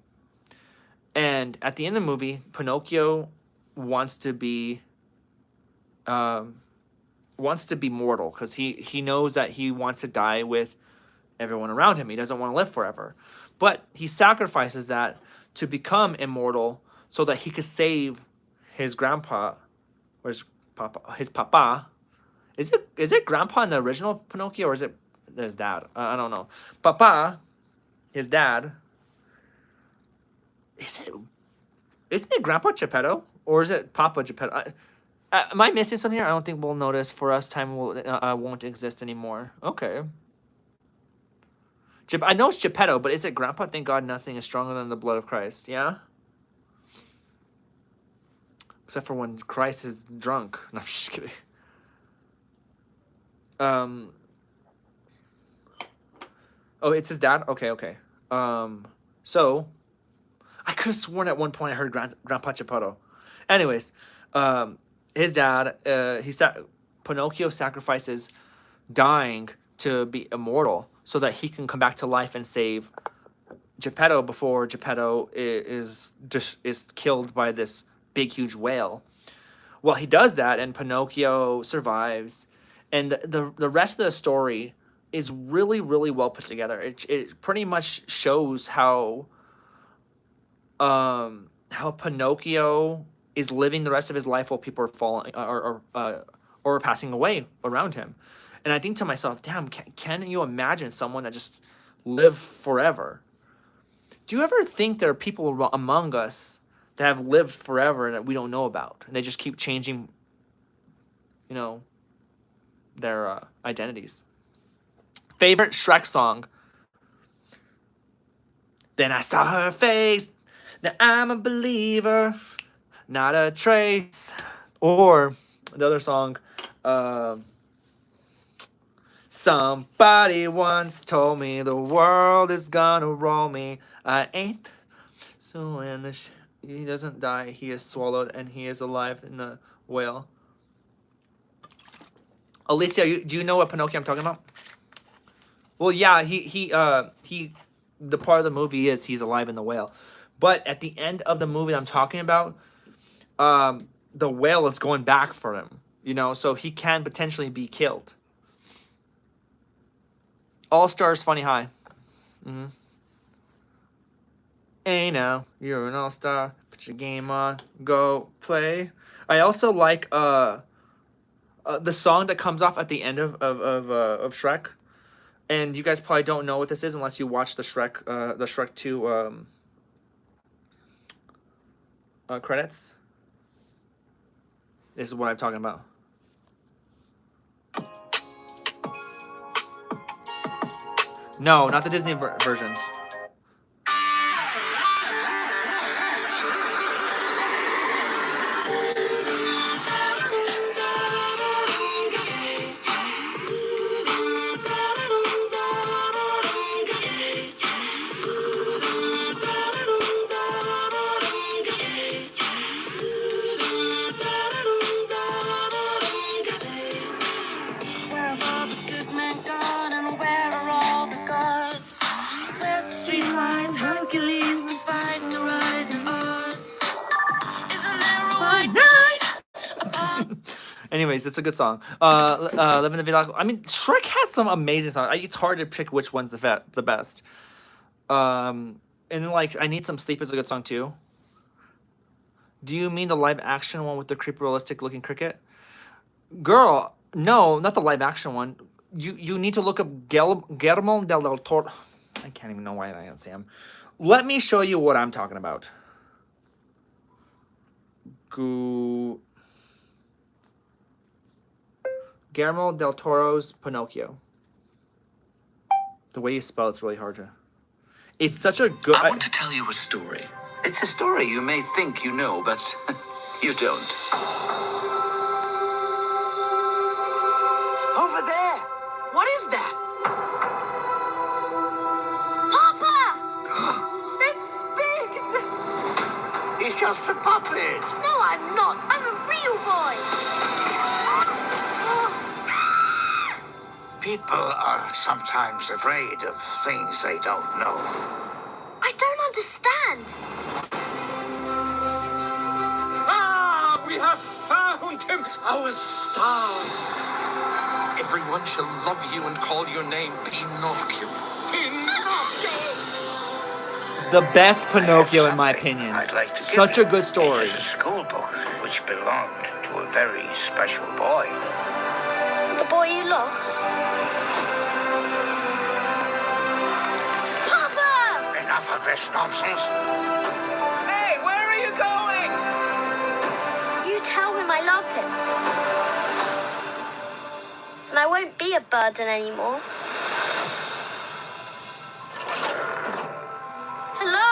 And at the end of the movie, Pinocchio wants to be mortal because he knows that he wants to die with everyone around him. He doesn't want to live forever, but he sacrifices that to become immortal so that he could save his grandpa or his papa. Is it grandpa in the original Pinocchio, or is it his dad? I don't know. Papa, his dad. Isn't it Grandpa Geppetto, or is it Papa Geppetto? Am I missing something here? I don't think we'll notice. For us, time won't exist anymore. Okay. I know it's Geppetto, but is it Grandpa? Thank God nothing is stronger than the blood of Christ. Yeah? Except for when Christ is drunk. No, I'm just kidding. Oh, it's his dad? Okay. So, I could have sworn at one point I heard Grandpa Geppetto. Anyways, his dad, Pinocchio sacrifices dying to be immortal so that he can come back to life and save Geppetto before Geppetto is killed by this big huge whale. Well, he does that, and Pinocchio survives, and the rest of the story is really, really well put together. It pretty much shows how Pinocchio is living the rest of his life while people are falling or passing away around him. And I think to myself, damn, can you imagine someone that just live forever? Do you ever think there are people among us that have lived forever that we don't know about, and they just keep changing, their identities? Favorite Shrek song? Then I saw her face. Now I'm a believer, not a trace. Or the other song, somebody once told me the world is gonna roll me. I ain't so in the he doesn't die. He is swallowed and he is alive in the whale. Alicia, do you know what Pinocchio I'm talking about? Well, yeah, he the part of the movie is he's alive in the whale. But at the end of the movie that I'm talking about, the whale is going back for him, so he can potentially be killed. All Stars Funny High. Mm-hmm. Hey now, you're an all-star. Put your game on, go play. I also like the song that comes off at the end of Shrek. And you guys probably don't know what this is unless you watch the Shrek 2 credits. This is what I'm talking about. No, not the Disney version. Anyways, it's a good song. Living the Villa. I mean, Shrek has some amazing songs. It's hard to pick which one's the best. And then, like, I Need Some Sleep is a good song too. Do you mean the live action one with the creepy realistic looking cricket? Girl, no, not the live action one. You need to look up Guillermo del Toro. I can't even know why I can't say him. Let me show you what I'm talking about. Guillermo del Toro's Pinocchio. The way you spell it's really hard to. It's such a good.
I want to tell you a story. It's a story you may think you know, but you don't. Over there! What is that?
Papa! It's Biggs!
He's just a puppet.
No, I'm not. I'm a real boy.
People are sometimes afraid of things they don't know.
I don't understand.
Ah, we have found him, our star. Everyone shall love you and call your name Pinocchio. Pinocchio!
The best Pinocchio, in my opinion.
I'd like to
Such
give
a good
It
story.
is a school book which belonged to a very special boy.
The boy you lost. Papa!
Enough of this nonsense. Hey, where are you going?
You tell him I love him. And I won't be a burden anymore. Hello?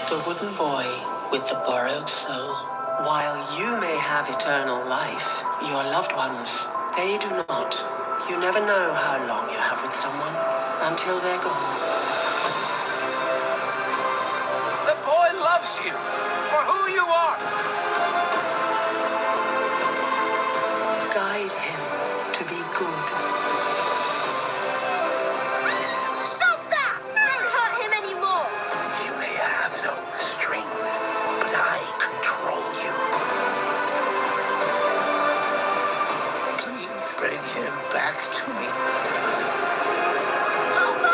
The wooden boy with the borrowed soul. While you may have eternal life, your loved ones, they do not. You never know how long you have with someone until they're gone.
The boy loves you for who you are.
Guide him to be good.
Stop that! Don't hurt him anymore.
You may have no strings, but I control you. Please bring him back to me.
Papa!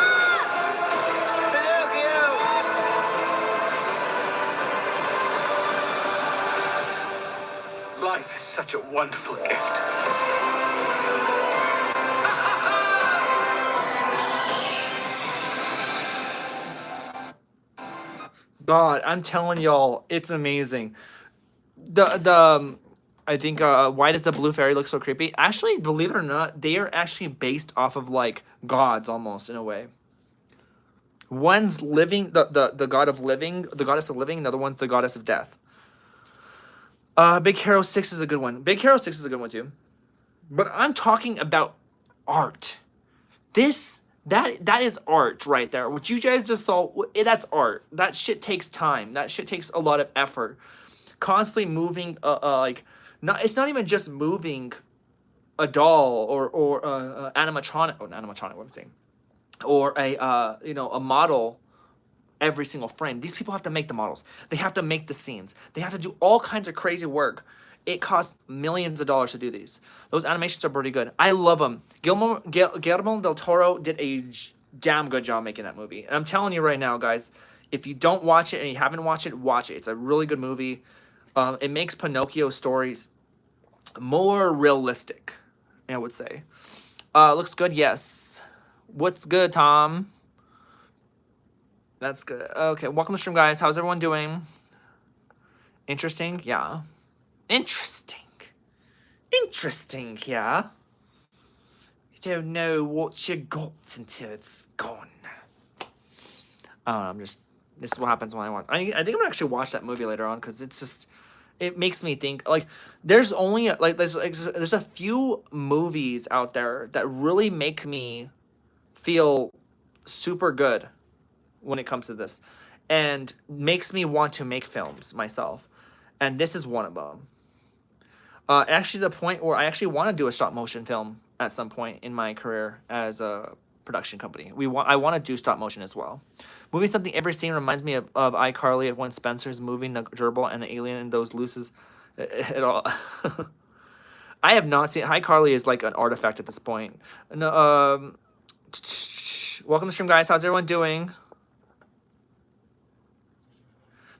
Pinocchio! Life is such a wonderful gift.
God, I'm telling y'all, it's amazing. I think why does the blue fairy look so creepy? Actually, believe it or not, they are actually based off of like gods almost in a way. One's living the god of living, the goddess of living, the other one's the goddess of death. Big Hero 6 is a good one. Big Hero 6 is a good one too. But I'm talking about art. That is art right there. What you guys just saw, that's art. That shit takes time. That shit takes a lot of effort. Constantly moving, like, it's not even just moving a doll or animatronic. Oh, animatronic. What I'm saying, or a model every single frame. These people have to make the models. They have to make the scenes. They have to do all kinds of crazy work. It costs millions of dollars to do these. Those animations are pretty good. I love them. Guillermo del Toro did a damn good job making that movie. And I'm telling you right now, guys, if you don't watch it and you haven't watched it, watch it. It's a really good movie. It makes Pinocchio stories more realistic, I would say. Looks good, yes. What's good, Tom? That's good. Okay, welcome to the stream, guys. How's everyone doing? Interesting? Yeah. Interesting. Interesting, yeah. You don't know what you got until it's gone. I don't know, this is what happens when I watch. I think I'm gonna actually watch that movie later on because it's just, it makes me think, like, there's only, like, there's a few movies out there that really make me feel super good when it comes to this and makes me want to make films myself. And this is one of them. Actually, the point where I actually want to do a stop motion film at some point in my career as a production company. I want to do stop motion as well. Moving something every scene reminds me of iCarly when Spencer's moving the gerbil and the alien and those loses It all. I have not seen. iCarly is like an artifact at this point. No, welcome to stream, guys. How's everyone doing?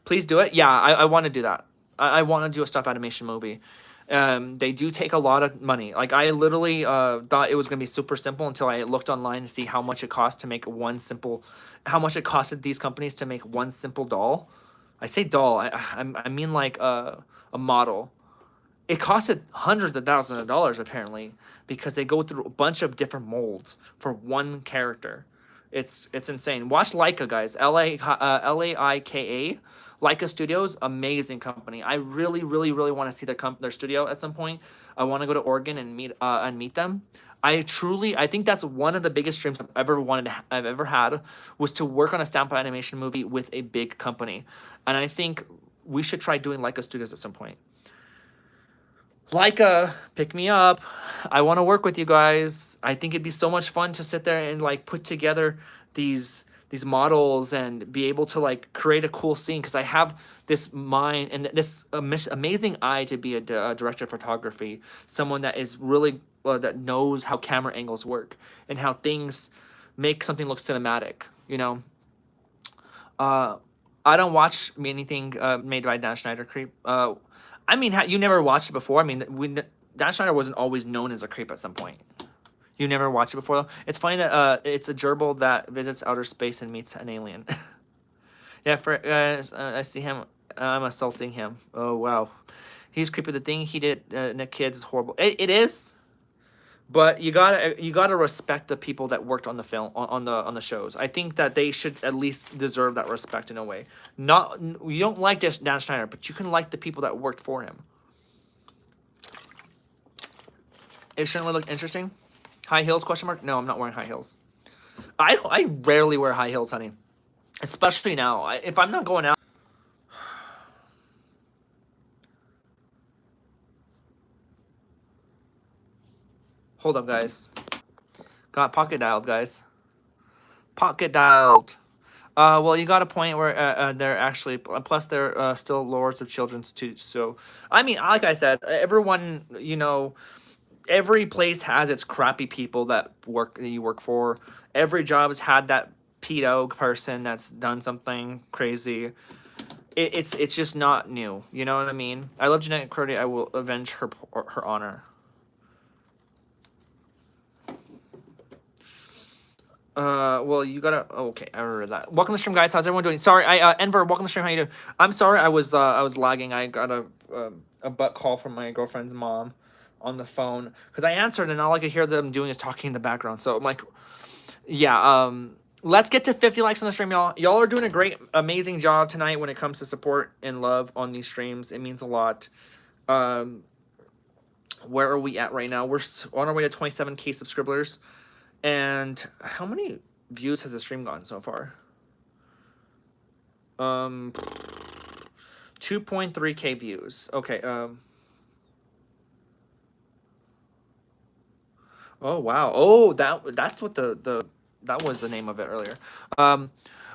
Please do it. Yeah, I want to do that. I want to do a stop animation movie. They do take a lot of money. Like I literally thought it was gonna be super simple until I looked online to see how much it cost to make how much it costed these companies to make one simple doll. I say doll. I mean like a model. It costed hundreds of thousands of dollars apparently because they go through a bunch of different molds for one character. It's insane. Watch Leica, guys. Laika. Leica Studios, amazing company. I really, really, really want to see their studio at some point. I want to go to Oregon and meet them. I think that's one of the biggest dreams I've ever had was to work on a stamp animation movie with a big company, and I think we should try doing Leica Studios at some point. Leica, pick me up. I want to work with you guys. I think it'd be so much fun to sit there and like put together these models and be able to like create a cool scene because I have this mind and this amazing eye to be a director of photography, someone that is really that knows how camera angles work and how things make something look cinematic, you know. I don't watch anything made by Dan Schneider creep. I mean, you never watched it before. I mean, Dan Schneider wasn't always known as a creep at some point. You never watched it before, though? It's funny that it's a gerbil that visits outer space and meets an alien. Yeah, I see him. I'm assaulting him. Oh, wow. He's creepy. The thing he did, Nick Kids, is horrible. It is, but you gotta respect the people that worked on the film, on the shows. I think that they should at least deserve that respect in a way. Not you don't like just Dan Schneider, but you can like the people that worked for him. It certainly looked interesting. High heels? Question mark? No, I'm not wearing high heels. I rarely wear high heels, honey. Especially now. If I'm not going out. Hold up, guys. Got pocket dialed, guys. Pocket dialed. Well, you got a point where they're actually plus they're still lords of children's too. So, I mean, like I said, everyone, you know, every place has its crappy people that you work for. Every job has had that pedo person that's done something crazy. It's just not new. You know what I mean? I love Jeanette Curdy. I will avenge her honor. Well, you gotta. Oh, okay, I remember that. Welcome to the stream, guys. How's everyone doing? Sorry, Enver. Welcome to the stream. How you doing? I'm sorry. I was lagging. I got a butt call from my girlfriend's mom on the phone because I answered and all I could hear them doing is talking in the background. So I'm like, yeah. Let's get to 50 likes on the stream, y'all. Y'all are doing a great, amazing job tonight when it comes to support and love on these streams. It means a lot. Where are we at right now? We're on our way to 27K subscribers. And how many views has the stream gotten so far? 2.3K views. Okay. Oh wow. Oh, that's what that was the name of it earlier.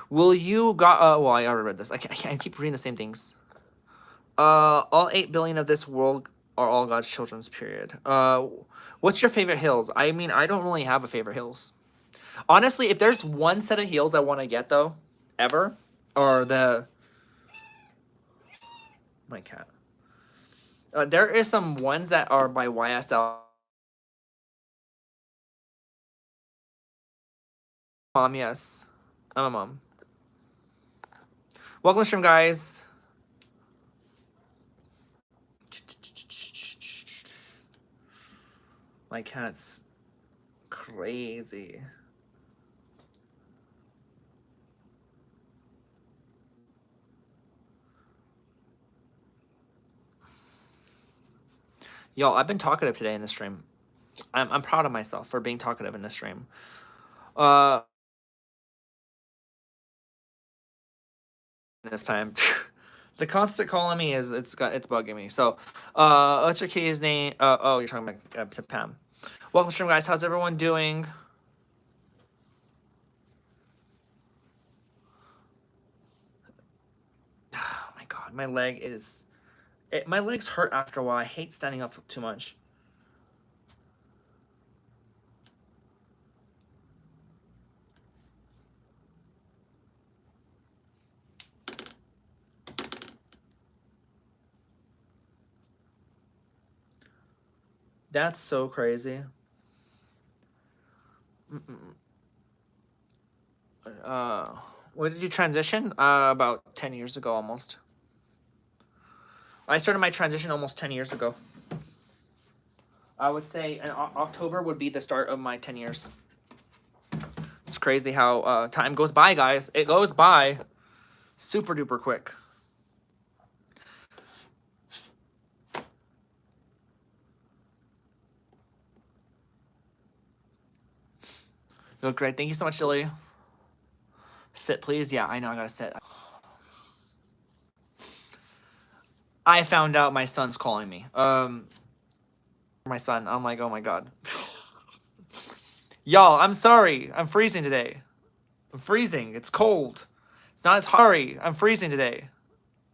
Will you got? Well, I already read this. I keep reading the same things. All 8 billion of this world are all God's children's. Period. What's your favorite heels? I mean, I don't really have a favorite heels. Honestly, if there's one set of heels I want to get though, ever, or my cat. There is some ones that are by YSL. Mom, yes, I'm a mom. Welcome to the stream, guys. My cat's crazy. Y'all, I've been talkative today in the stream. I'm proud of myself for being talkative in this stream. This time. The constant calling me it's bugging me. So, what's your kitty's name? Oh, you're talking about to Pam. Welcome to stream, guys. How's everyone doing? Oh my god, my leg is My legs hurt after a while. I hate standing up too much. That's so crazy. When did you transition? About 10 years ago almost. I started my transition almost 10 years ago. I would say October would be the start of my 10 years. It's crazy how time goes by, guys. It goes by super duper quick. You look great. Thank you so much, Lily. Sit, please. Yeah, I know. I gotta sit. I found out my son's calling me. My son. I'm like, oh my god. Y'all, I'm sorry. I'm freezing today. I'm freezing. It's cold. It's not as hurry. I'm freezing today.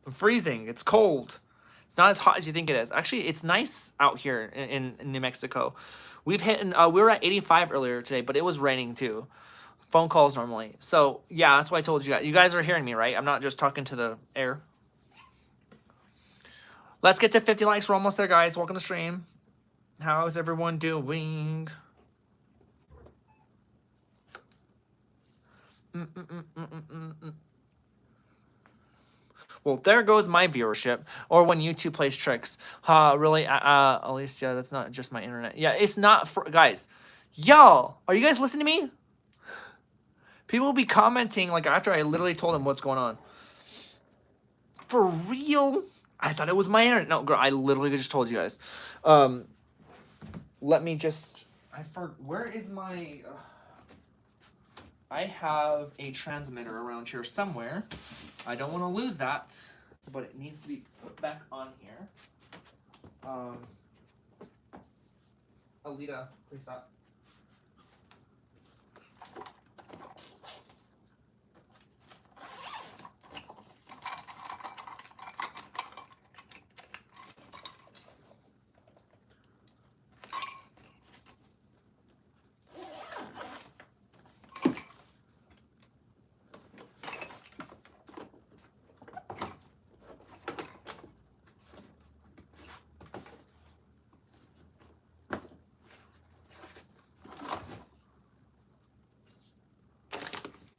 I'm freezing. It's cold. It's not as hot as you think it is. Actually, it's nice out here in New Mexico. We've hit, we were at 85 earlier today, but it was raining too. Phone calls normally. So, yeah, that's why I told you guys. You guys are hearing me, right? I'm not just talking to the air. Let's get to 50 likes. We're almost there, guys. Welcome to the stream. How's everyone doing? Well, there goes my viewership. Or when YouTube plays tricks. Really? Alicia, that's not just my internet. Yeah, it's not for... Guys, y'all, are you guys listening to me? People will be commenting, like, after I literally told them what's going on. For real? I thought it was my internet. No, girl, I literally just told you guys. Let me just... Where is my... I have a transmitter around here somewhere. I don't want to lose that, but it needs to be put back on here. Alita, please stop.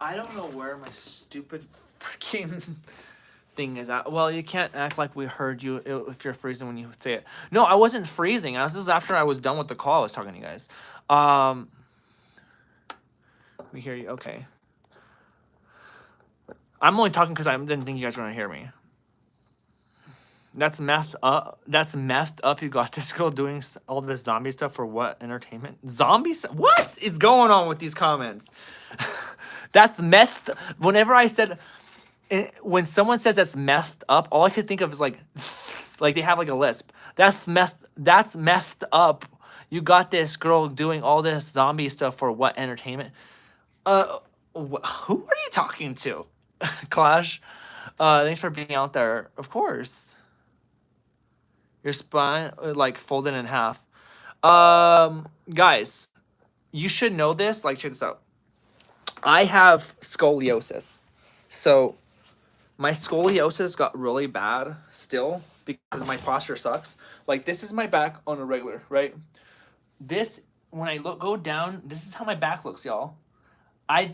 I don't know where my stupid freaking thing is at. Well, you can't act like we heard you if you're freezing when you say it. No, I wasn't freezing. This is after I was done with the call. I was talking to you guys. We hear you. Okay. I'm only talking because I didn't think you guys were going to hear me. That's messed up. That's messed up. You got this girl doing all this zombie stuff for what? Entertainment? Zombie stuff? What is going on with these comments? That's messed. Whenever I said, when someone says that's messed up, all I could think of is like they have like a lisp. That's messed up. You got this girl doing all this zombie stuff for what? Entertainment? Who are you talking to? Clash. Thanks for being out there. Of course. Your spine like folded in half. Guys, you should know this. Like, check this out. I have scoliosis. So my scoliosis got really bad still because my posture sucks. Like, this is my back on a regular, right? This, when I go down, this is how my back looks, y'all. I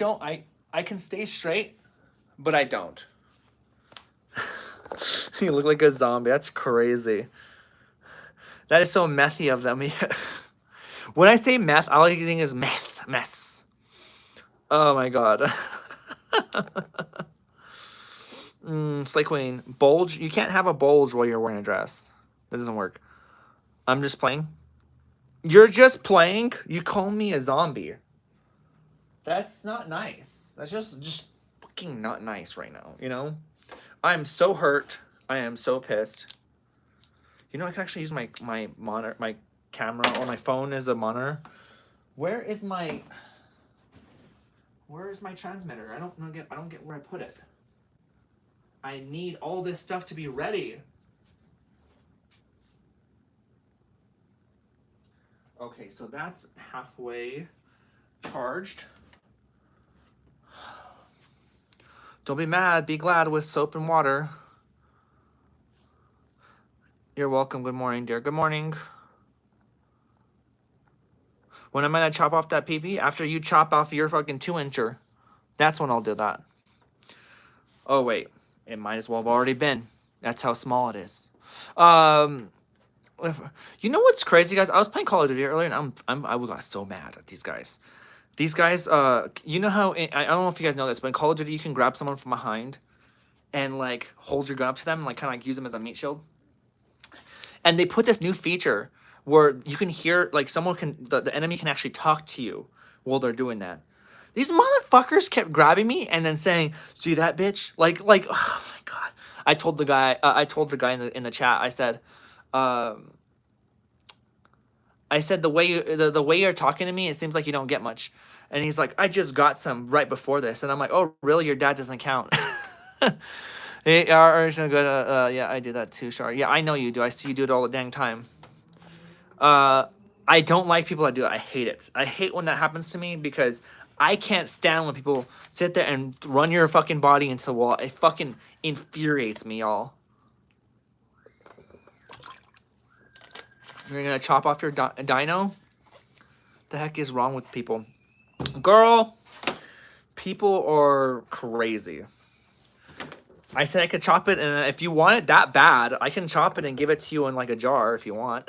can stay straight, but I don't. You look like a zombie. That's crazy. That is so methy of them. When I say meth, all I think is mess. Oh my god. Slay Queen. Bulge? You can't have a bulge while you're wearing a dress. That doesn't work. I'm just playing. You're just playing? You call me a zombie. That's not nice. That's just fucking not nice right now, you know? I'm so hurt. I am so pissed. You know, I can actually use my monitor, my camera, or my phone as a monitor. Where is my transmitter? I don't get where I put it. I need all this stuff to be ready. Okay, so that's halfway charged. Don't be mad, be glad with soap and water. You're welcome. Good morning, dear. Good morning. When am I gonna chop off that PP? After you chop off your fucking 2-incher. That's when I'll do that. Oh wait, it might as well have already been. That's how small it is. You know what's crazy, guys? I was playing Call of Duty earlier, and I got so mad at these guys. These guys, you know how I don't know if you guys know this, but in Call of Duty you can grab someone from behind and like hold your gun up to them and like kind of like use them as a meat shield. And they put this new feature where you can hear like someone can the enemy can actually talk to you while they're doing that. These motherfuckers kept grabbing me and then saying, "See that bitch?" Like oh my god. I told the guy in the chat. Um, I said the way you're talking to me, it seems like you don't get much. And he's like, I just got some right before this, and I'm like, oh really? Your dad doesn't count. Hey, are so good. Yeah, I do that too, Shar. Yeah, I know you do. I see you do it all the dang time. I don't like people that do it. I hate it. I hate when that happens to me because I can't stand when people sit there and run your fucking body into the wall. It fucking infuriates me, y'all. You're gonna chop off your dino? The heck is wrong with people? Girl, people are crazy. I said I could chop it, and if you want it that bad, I can chop it and give it to you in like a jar if you want.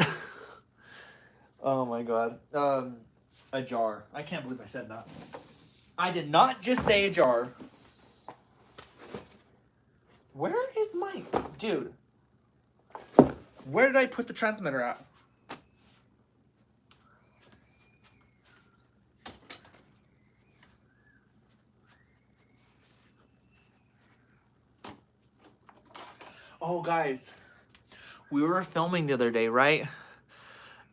Oh my god. A jar. I can't believe I said that. I did not just say a jar. Where is my... Dude. Where did I put the transmitter at? Oh, guys. We were filming the other day, right?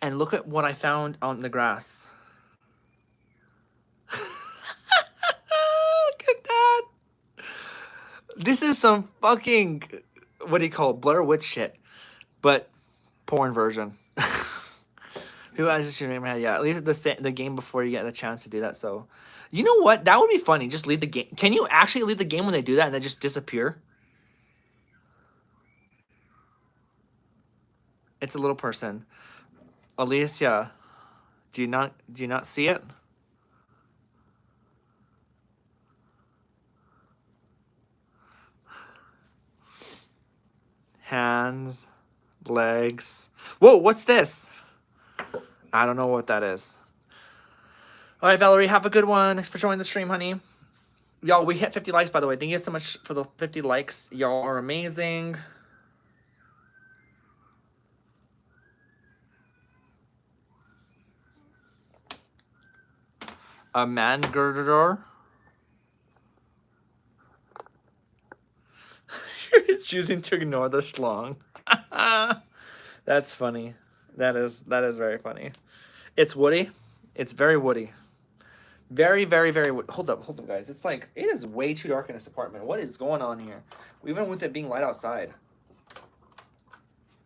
And look at what I found on the grass. Look at that. This is some fucking... What do you call it? Blair Witch shit. But porn version. Who has your name in my head? Yeah, at least the game before you get the chance to do that. So, you know what? That would be funny. Just leave the game. Can you actually leave the game when they do that and they just disappear? It's a little person. Alicia, do you not see it? Hands, legs. Whoa, what's this? I don't know what that is. All right, Valerie, have a good one. Thanks for joining the stream, honey. Y'all, we hit 50 likes, by the way. Thank you so much for the 50 likes. Y'all are amazing. A man girdor. You're choosing to ignore the schlong. That's funny. That is very funny. It's woody. It's very woody. Very, very, very woody. Hold up, guys. It's like, it is way too dark in this apartment. What is going on here? Even with it being light outside.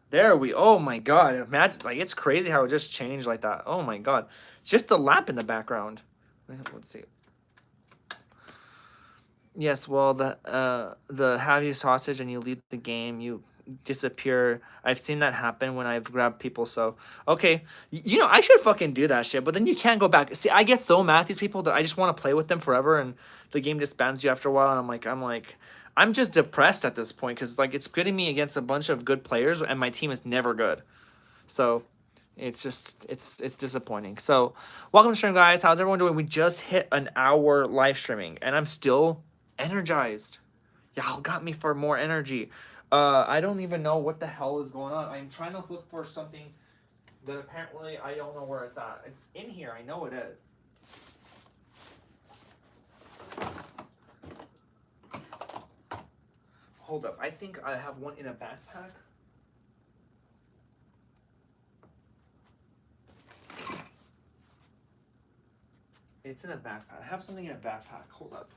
There we, oh my god. Imagine, like, it's crazy how it just changed like that. Oh my god. Just the lamp in the background. Let's see. Yes, well, the have you sausage and you leave the game, you disappear. I've seen that happen when I've grabbed people. So okay, you know I should fucking do that shit, but then you can't go back. See, I get so mad at these people that I just want to play with them forever, and the game disbands you after a while. And I'm just depressed at this point because like it's pitting me against a bunch of good players, and my team is never good. So it's just it's disappointing. So welcome to the stream, guys. How's everyone doing? We just hit an hour live streaming, and I'm still energized. Y'all got me for more energy. I don't even know what the hell is going on. I'm trying to look for something that apparently I don't know where it's at. It's in here. I know it is. Hold up. I think I have one in a backpack. It's in a backpack. I have something in a backpack. Hold up.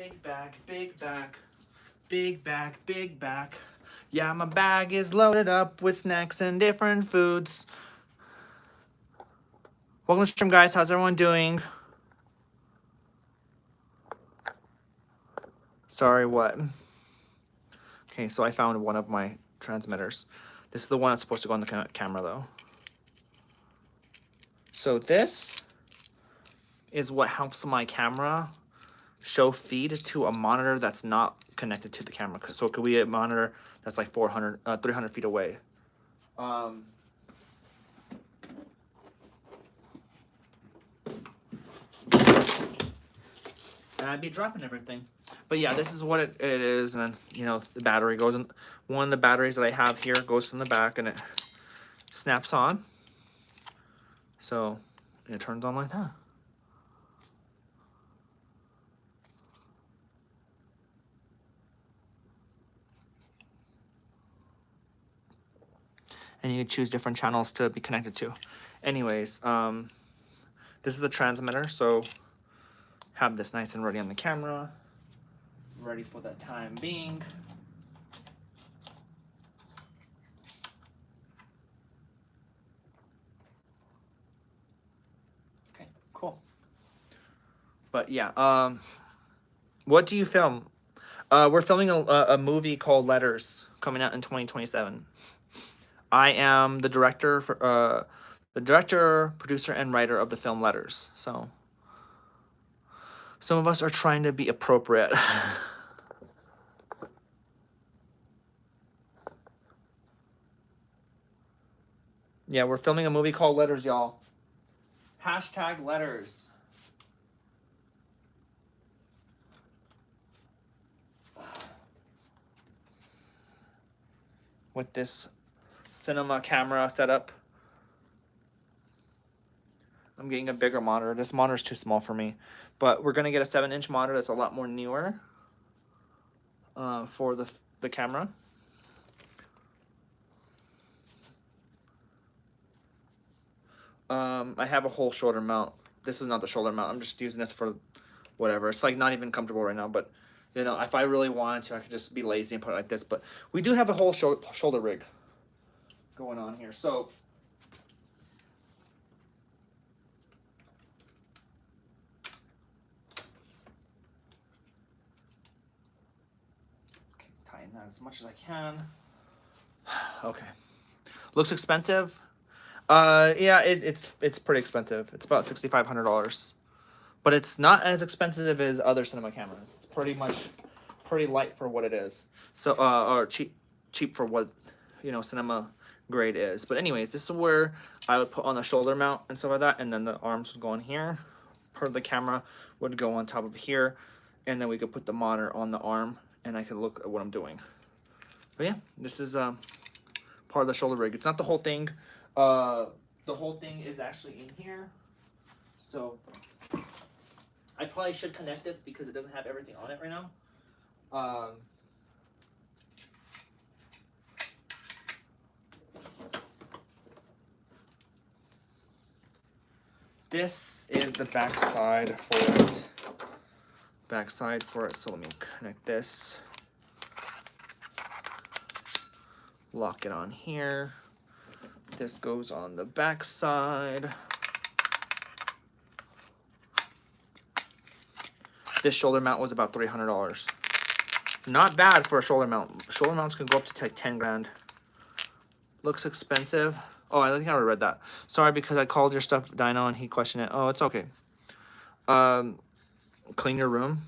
Big bag, big bag. Big bag, big bag. Yeah, my bag is loaded up with snacks and different foods. Welcome to the stream, guys. How's everyone doing? Sorry, what? Okay, so I found one of my transmitters. This is the one that's supposed to go on the camera, though. So this is what helps my camera show feed to a monitor that's not connected to the camera. So it could be a monitor that's like 300 feet away. And I'd be dropping everything. But yeah, this is what it is. And then, you know, the battery goes in. One of the batteries that I have here goes in the back and it snaps on. So it turns on like that. And you can choose different channels to be connected to. Anyways, this is the transmitter, so have this nice and ready on the camera, ready for the time being. Okay, cool. But yeah, what do you film? We're filming a movie called Letters, coming out in 2027. I am the director, producer, and writer of the film Letters. So some of us are trying to be appropriate. Yeah, we're filming a movie called Letters, y'all. Hashtag Letters. With this cinema camera setup. I'm getting a bigger monitor. This monitor is too small for me. But we're going to get a 7-inch monitor that's a lot more newer for the camera. I have a whole shoulder mount. This is not the shoulder mount. I'm just using this for whatever. It's like not even comfortable right now. But, you know, if I really wanted to, I could just be lazy and put it like this. But we do have a whole shoulder rig going on here. So okay, tighten that as much as I can. Okay, looks expensive. Yeah, it's pretty expensive. It's about $6,500, but it's not as expensive as other cinema cameras. It's pretty light for what it is. So or cheap for what, you know, cinema grade is. But anyways, this is where I would put on the shoulder mount and stuff like that, and then the arms would go on here. Part of the camera would go on top of here, and then we could put the monitor on the arm, and I could look at what I'm doing. But yeah, this is part of the shoulder rig. It's not the whole thing. The whole thing is actually in here. So I probably should connect this because it doesn't have everything on it right now. This is the back side for it. So let me connect this. Lock it on here. This goes on the back side. This shoulder mount was about $300. Not bad for a shoulder mount. Shoulder mounts can go up to like 10 grand. Looks expensive. Oh, I think I already read that. Sorry, because I called your stuff Dino and he questioned it. Oh, it's okay. Clean your room.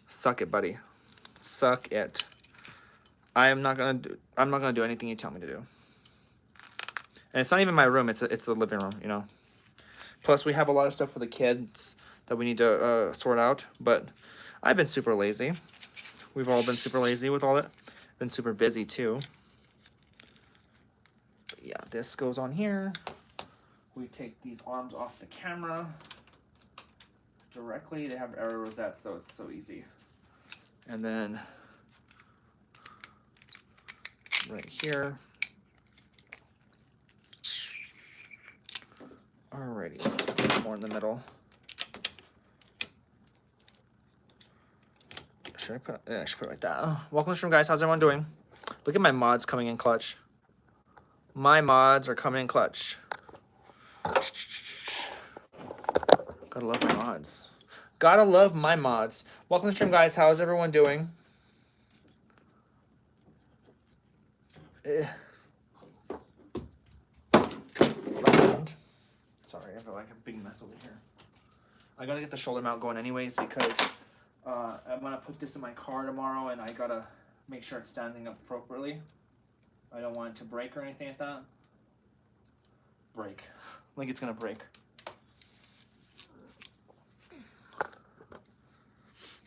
Suck it, buddy. Suck it. I'm not gonna do anything you tell me to do. And it's not even my room. It's the living room, you know. Plus, we have a lot of stuff for the kids that we need to sort out. But I've been super lazy. We've all been super lazy with all it. Been super busy too. But yeah, this goes on here. We take these arms off the camera directly. They have arrow rosettes, so it's so easy. And then right here. Alrighty, let's put some more in the middle. Should I put? Yeah, I should put it like that. Oh, welcome to the stream, guys. How's everyone doing? Look at my mods coming in clutch. My mods are coming in clutch. Gotta love my mods. Gotta love my mods. Welcome to the stream, guys. How's everyone doing? Sorry, I feel like a big mess over here. I gotta get the shoulder mount going anyways because I'm gonna put this in my car tomorrow and I gotta make sure it's standing up appropriately. I don't want it to break or anything like that. Break. Like it's gonna break.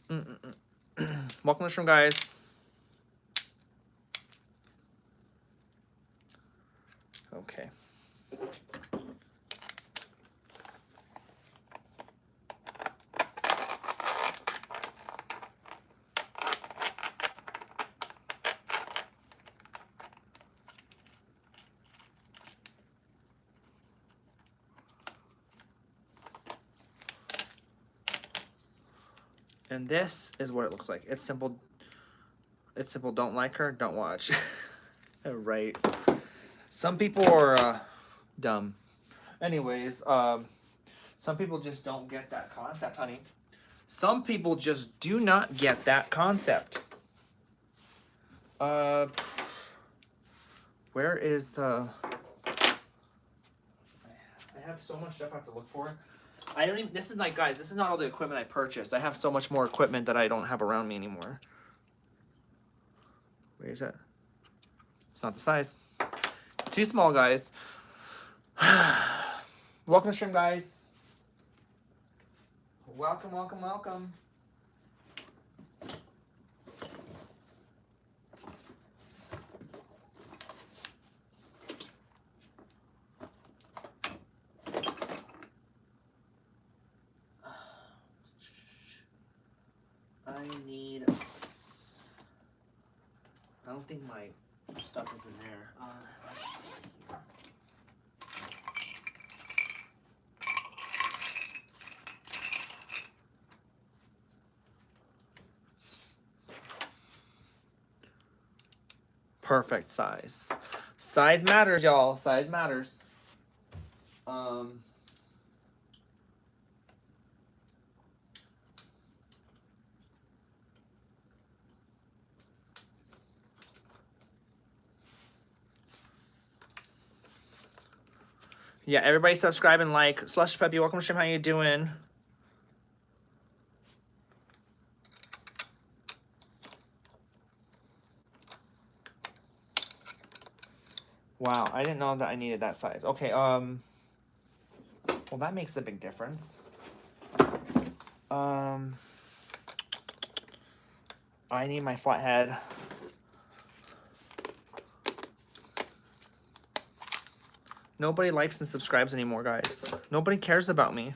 Welcome to the stream, guys. Okay. And this is what it looks like. It's simple. It's simple. Don't like her, don't watch. Right. Some people are dumb. Anyways, some people just don't get that concept, honey. Some people just do not get that concept. Where is the... I have so much stuff I have to look for. I don't even... This is like, guys, this is not all the equipment I purchased. I have so much more equipment that I don't have around me anymore. Where is it? It's not the size. It's too small, guys. Welcome to the stream, guys. Welcome, welcome, welcome. I don't think my stuff is in there. Perfect size. Size matters, y'all. Size matters. Yeah, everybody subscribe and like. Slush Peppy, welcome to stream. How you doing? Wow, I didn't know that I needed that size. Okay, well that makes a big difference. I need my flathead. Nobody likes and subscribes anymore, guys. Nobody cares about me.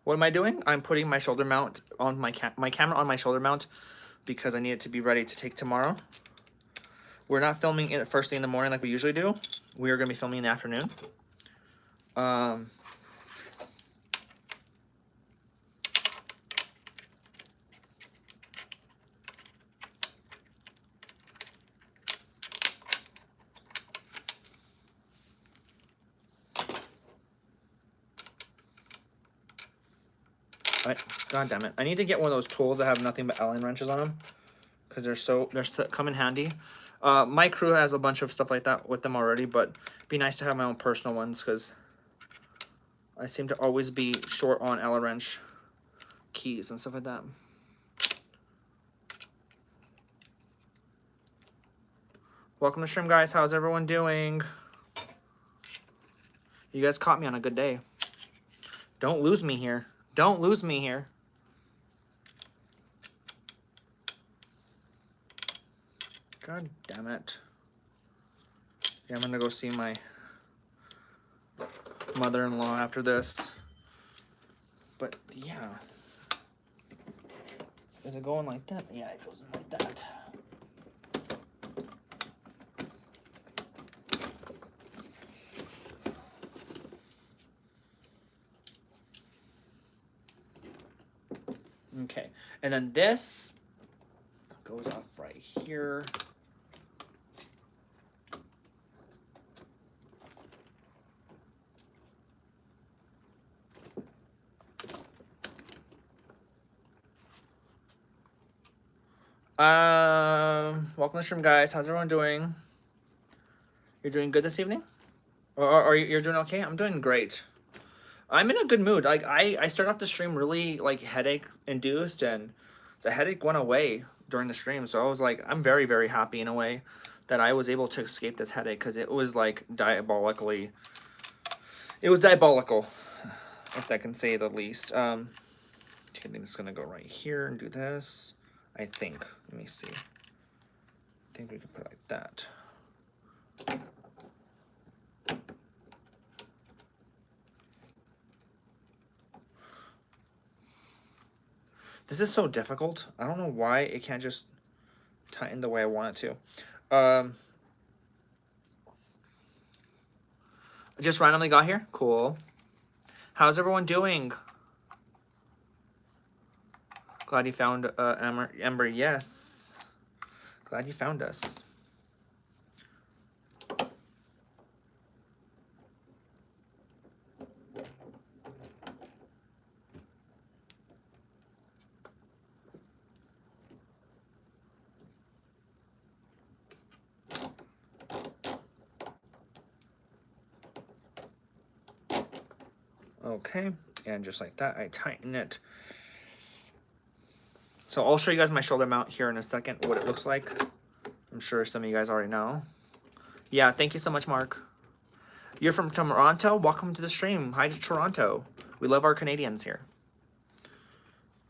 What am I doing? I'm putting my shoulder mount on my camera on my shoulder mount because I need it to be ready to take tomorrow. We're not filming it first thing in the morning like we usually do. We are going to be filming in the afternoon. God damn it. I need to get one of those tools that have nothing but Allen wrenches on them. Because they're come in handy. My crew has a bunch of stuff like that with them already, but it'd be nice to have my own personal ones because I seem to always be short on Allen wrench keys and stuff like that. Welcome to stream, guys. How's everyone doing? You guys caught me on a good day. Don't lose me here. Don't lose me here. God damn it. Yeah, I'm gonna go see my mother-in-law after this. But yeah. Is it going like that? Yeah, it goes in like that. Okay, and then this goes off right here. Welcome to the stream, guys. How's everyone doing? You're doing good this evening? Or you're doing okay? I'm doing great. I'm in a good mood. Like I started off the stream really like headache induced, and the headache went away during the stream. So I was like, I'm very, very happy in a way that I was able to escape this headache, because it was like diabolically. It was diabolical, if I can say the least. I think it's gonna go right here and do this. I think. Let me see. I think we can put it like that. This is so difficult. I don't know why it can't just tighten the way I want it to. Just randomly got here. Cool. How's everyone doing? Glad you found Ember. Yes. Glad you found us. Okay, and just like that, I tighten it. So I'll show you guys my shoulder mount here in a second, what it looks like. I'm sure some of you guys already know. Yeah, thank you so much, Mark. You're from Toronto? Welcome to the stream. Hi to Toronto. We love our Canadians here.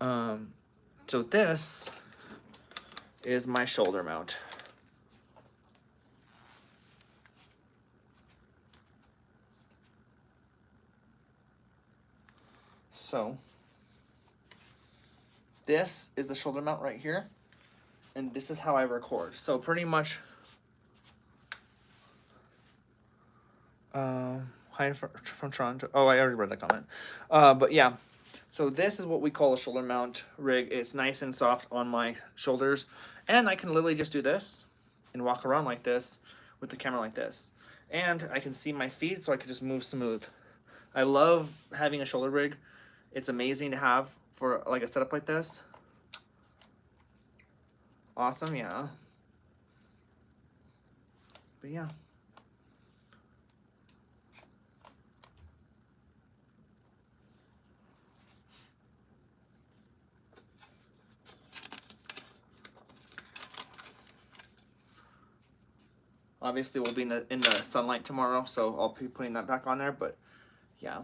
So this is my shoulder mount. So this is the shoulder mount right here, and this is how I record. So pretty much, hi from Toronto. Oh, I already read that comment. But yeah, so this is what we call a shoulder mount rig. It's nice and soft on my shoulders, and I can literally just do this and walk around like this with the camera like this, and I can see my feet, so I can just move smooth. I love having a shoulder rig. It's amazing to have for like a setup like this. Awesome, yeah. But yeah. Obviously, we'll be in the sunlight tomorrow, so I'll be putting that back on there. But yeah,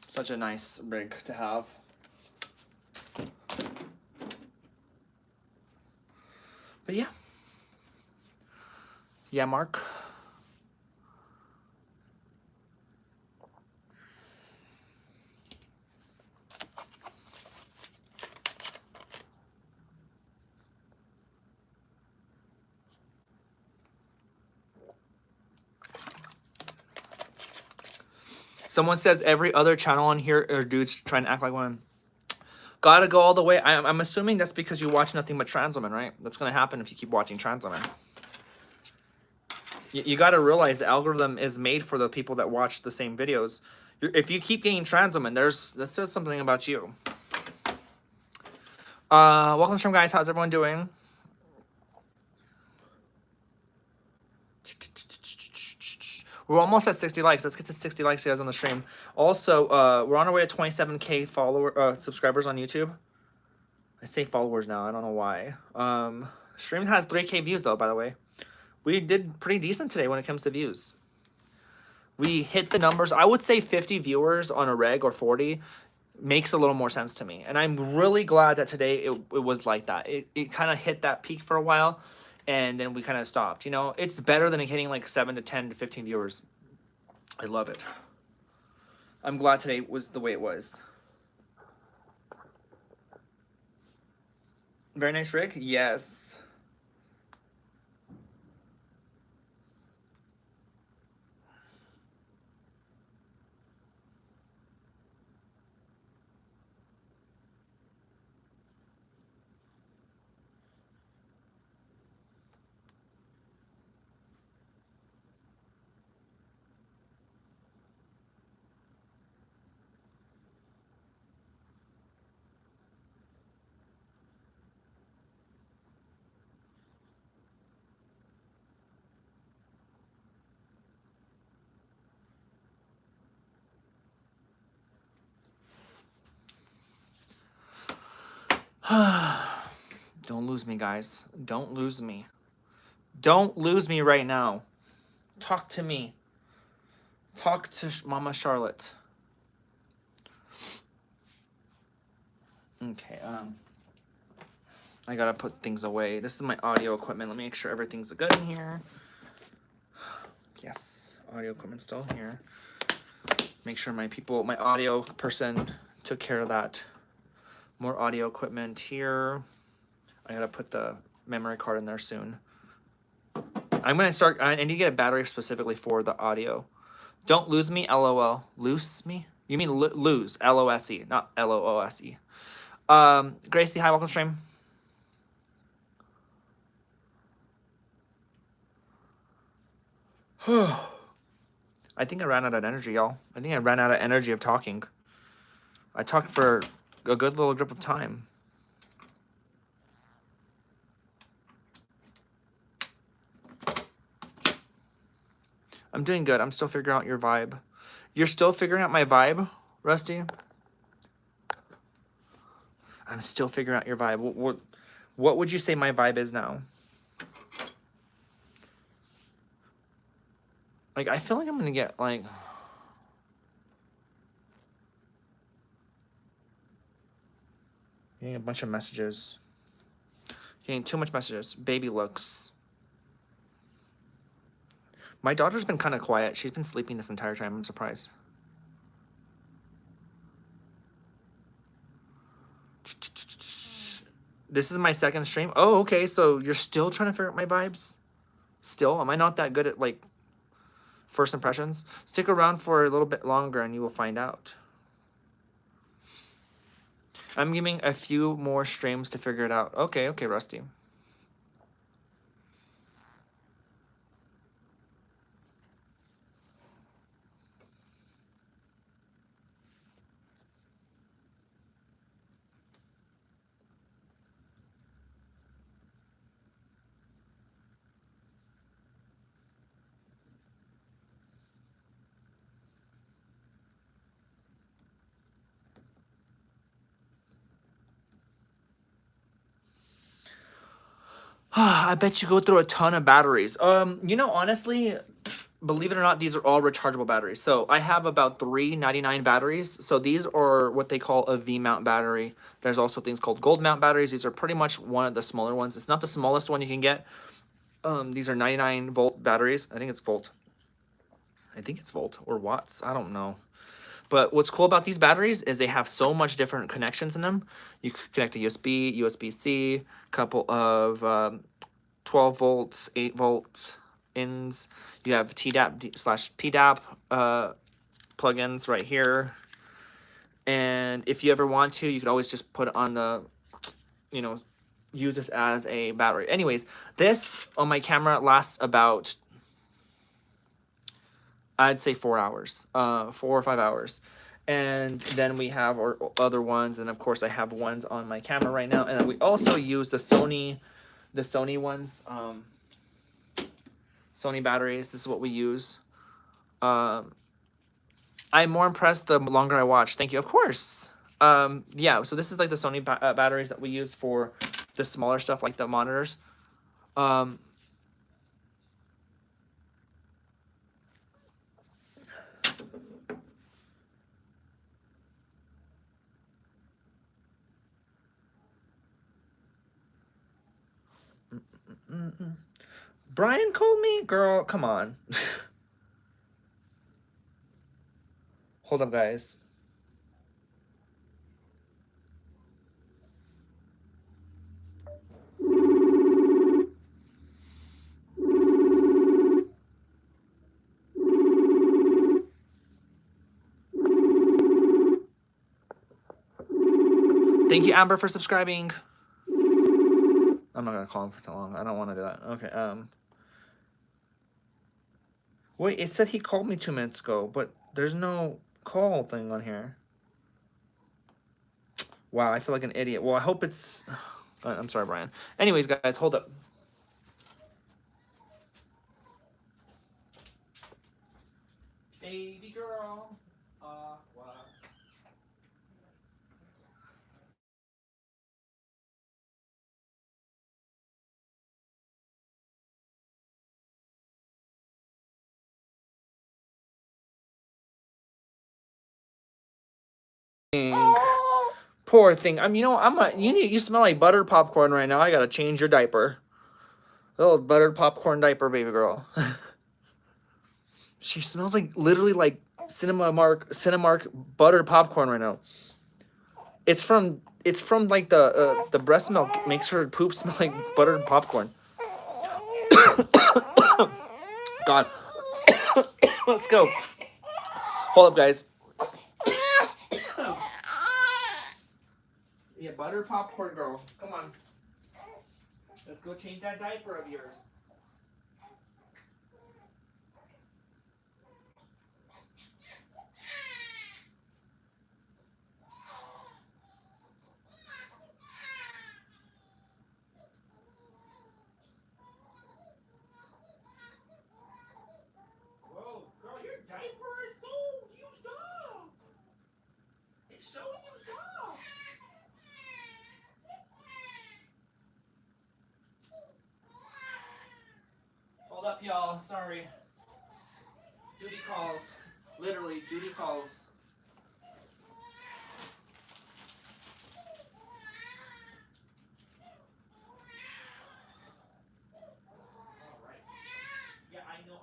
such a nice rig to have. But yeah, Mark. Someone says every other channel on here are dudes trying to act like one. Gotta go all the way. I'm assuming that's because you watch nothing but trans women, right? That's gonna happen if you keep watching trans women. You gotta realize the algorithm is made for the people that watch the same videos. If you keep getting trans women, that says something about you. Welcome to the stream, guys. How's everyone doing? We're almost at 60 likes. Let's get to 60 likes, guys, on the stream. Also, we're on our way to 27K subscribers on YouTube. I say followers now. I don't know why. Stream has 3K views, though, by the way. We did pretty decent today when it comes to views. We hit the numbers. I would say 50 viewers on a reg or 40 makes a little more sense to me. And I'm really glad that today it was like that. It kind of hit that peak for a while, and then we kind of stopped. You know, it's better than hitting like 7 to 10 to 15 viewers. I love it. I'm glad today was the way it was. Very nice rig? Yes. Don't lose me, guys. Don't lose me. Don't lose me right now. Talk to me. Talk to Mama Charlotte. Okay, I gotta put things away. This is my audio equipment. Let me make sure everything's good in here. Yes, audio equipment's still here. Make sure my audio person took care of that. More audio equipment here. I gotta put the memory card in there soon. I'm gonna start, I need to get a battery specifically for the audio. Don't lose me, LOL. Lose me? You mean lose, LOSE, not LOOSE. Gracie, hi, welcome to stream. I think I ran out of energy, y'all. I think I ran out of energy of talking. I talked for a good little grip of time. I'm doing good. I'm still figuring out your vibe. You're still figuring out my vibe, Rusty? I'm still figuring out your vibe. What would you say my vibe is now? Like, I feel like I'm gonna get, like... Getting a bunch of messages. Getting too much messages. Baby looks. My daughter's been kind of quiet. She's been sleeping this entire time. I'm surprised. This is my second stream. Oh, okay. So you're still trying to figure out my vibes? Still? Am I not that good at, like, first impressions? Stick around for a little bit longer and you will find out. I'm giving a few more streams to figure it out. Okay, okay, Rusty. I bet you go through a ton of batteries. You know, honestly, believe it or not, these are all rechargeable batteries. So I have about 399 batteries. So these are what they call a V-mount battery. There's also things called gold mount batteries. These are pretty much one of the smaller ones. It's not the smallest one you can get. These are 99 volt batteries. I think it's volt. I think it's volt or watts. I don't know. But what's cool about these batteries is they have so much different connections in them. You could connect a USB, USB-C, couple of 12 volts, 8 volts ins. You have TDAP/PDAP plugins right here. And if you ever want to, you could always just put it on the, you know, use this as a battery. Anyways, this on my camera lasts about, I'd say 4 hours, 4 or 5 hours. And then we have our other ones. And of course I have ones on my camera right now. And then we also use the Sony ones, Sony batteries. This is what we use. I'm more impressed the longer I watch. Thank you. Of course. Yeah, so this is like the Sony batteries that we use for the smaller stuff like the monitors. Brian called me? Girl, come on. Hold up, guys. Thank you, Amber, for subscribing. I'm not gonna call him for too long. I don't want to do that. Okay. Wait, it said he called me 2 minutes ago, but there's no call thing on here. Wow, I feel like an idiot. Well, I hope it's... I'm sorry, Brian. Anyways, guys, hold up. Baby girl. Poor thing. You smell like buttered popcorn right now. I gotta change your diaper. Little buttered popcorn diaper, baby girl. She smells like literally like Cinemark buttered popcorn right now. It's from like the breast milk makes her poop smell like buttered popcorn. God. Let's go. Hold up, guys. Yeah, buttered popcorn girl. Come on. Let's go change that diaper of yours. Whoa, girl, your diaper is so used up. It's so used up. Hold up, y'all. Sorry. Duty calls. Literally, duty calls. Alright. Yeah, I know.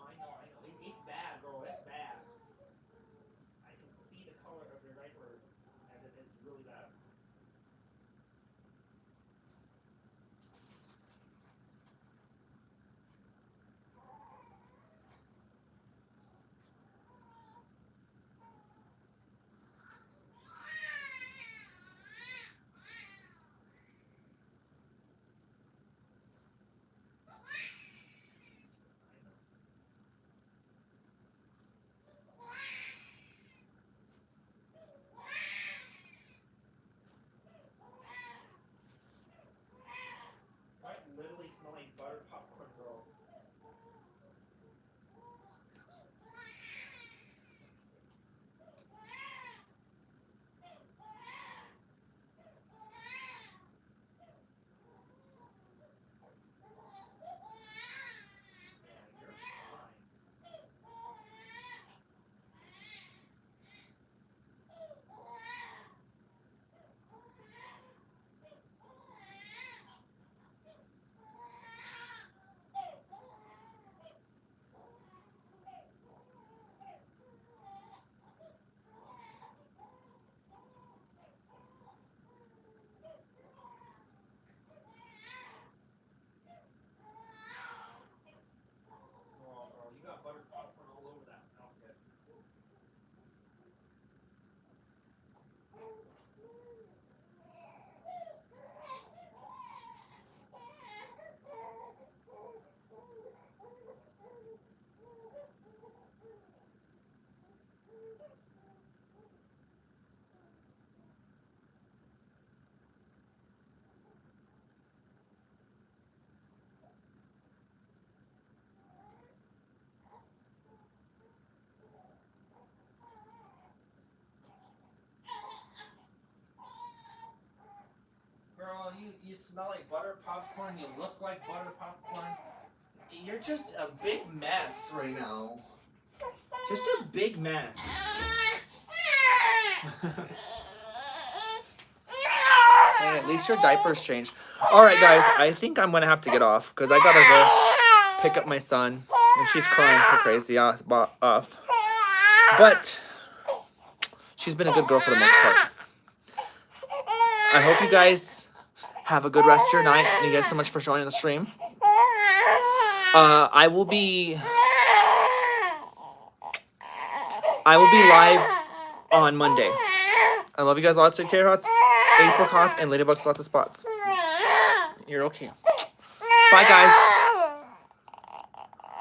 It's bad, bro. It's bad. I can see the color of your diaper, and it's really bad. I literally smell like buttered popcorn, girl. Yeah, you're fine. Oh, girl, you got buttered popcorn all over that outfit. Girl, you smell like buttered popcorn. You look like buttered popcorn. You're just a big mess right now. Just a big mess. Hey, at least your diaper's changed. Alright, guys, I think I'm gonna have to get off because I gotta go pick up my son. And she's crying for crazy off. But she's been a good girl for the most part. I hope you guys have a good rest of your night. Thank you guys so much for joining the stream. I will be live on Monday. I love you guys. Lots of carrots, apricots, and ladybugs. Lots of spots. You're okay. Bye, guys.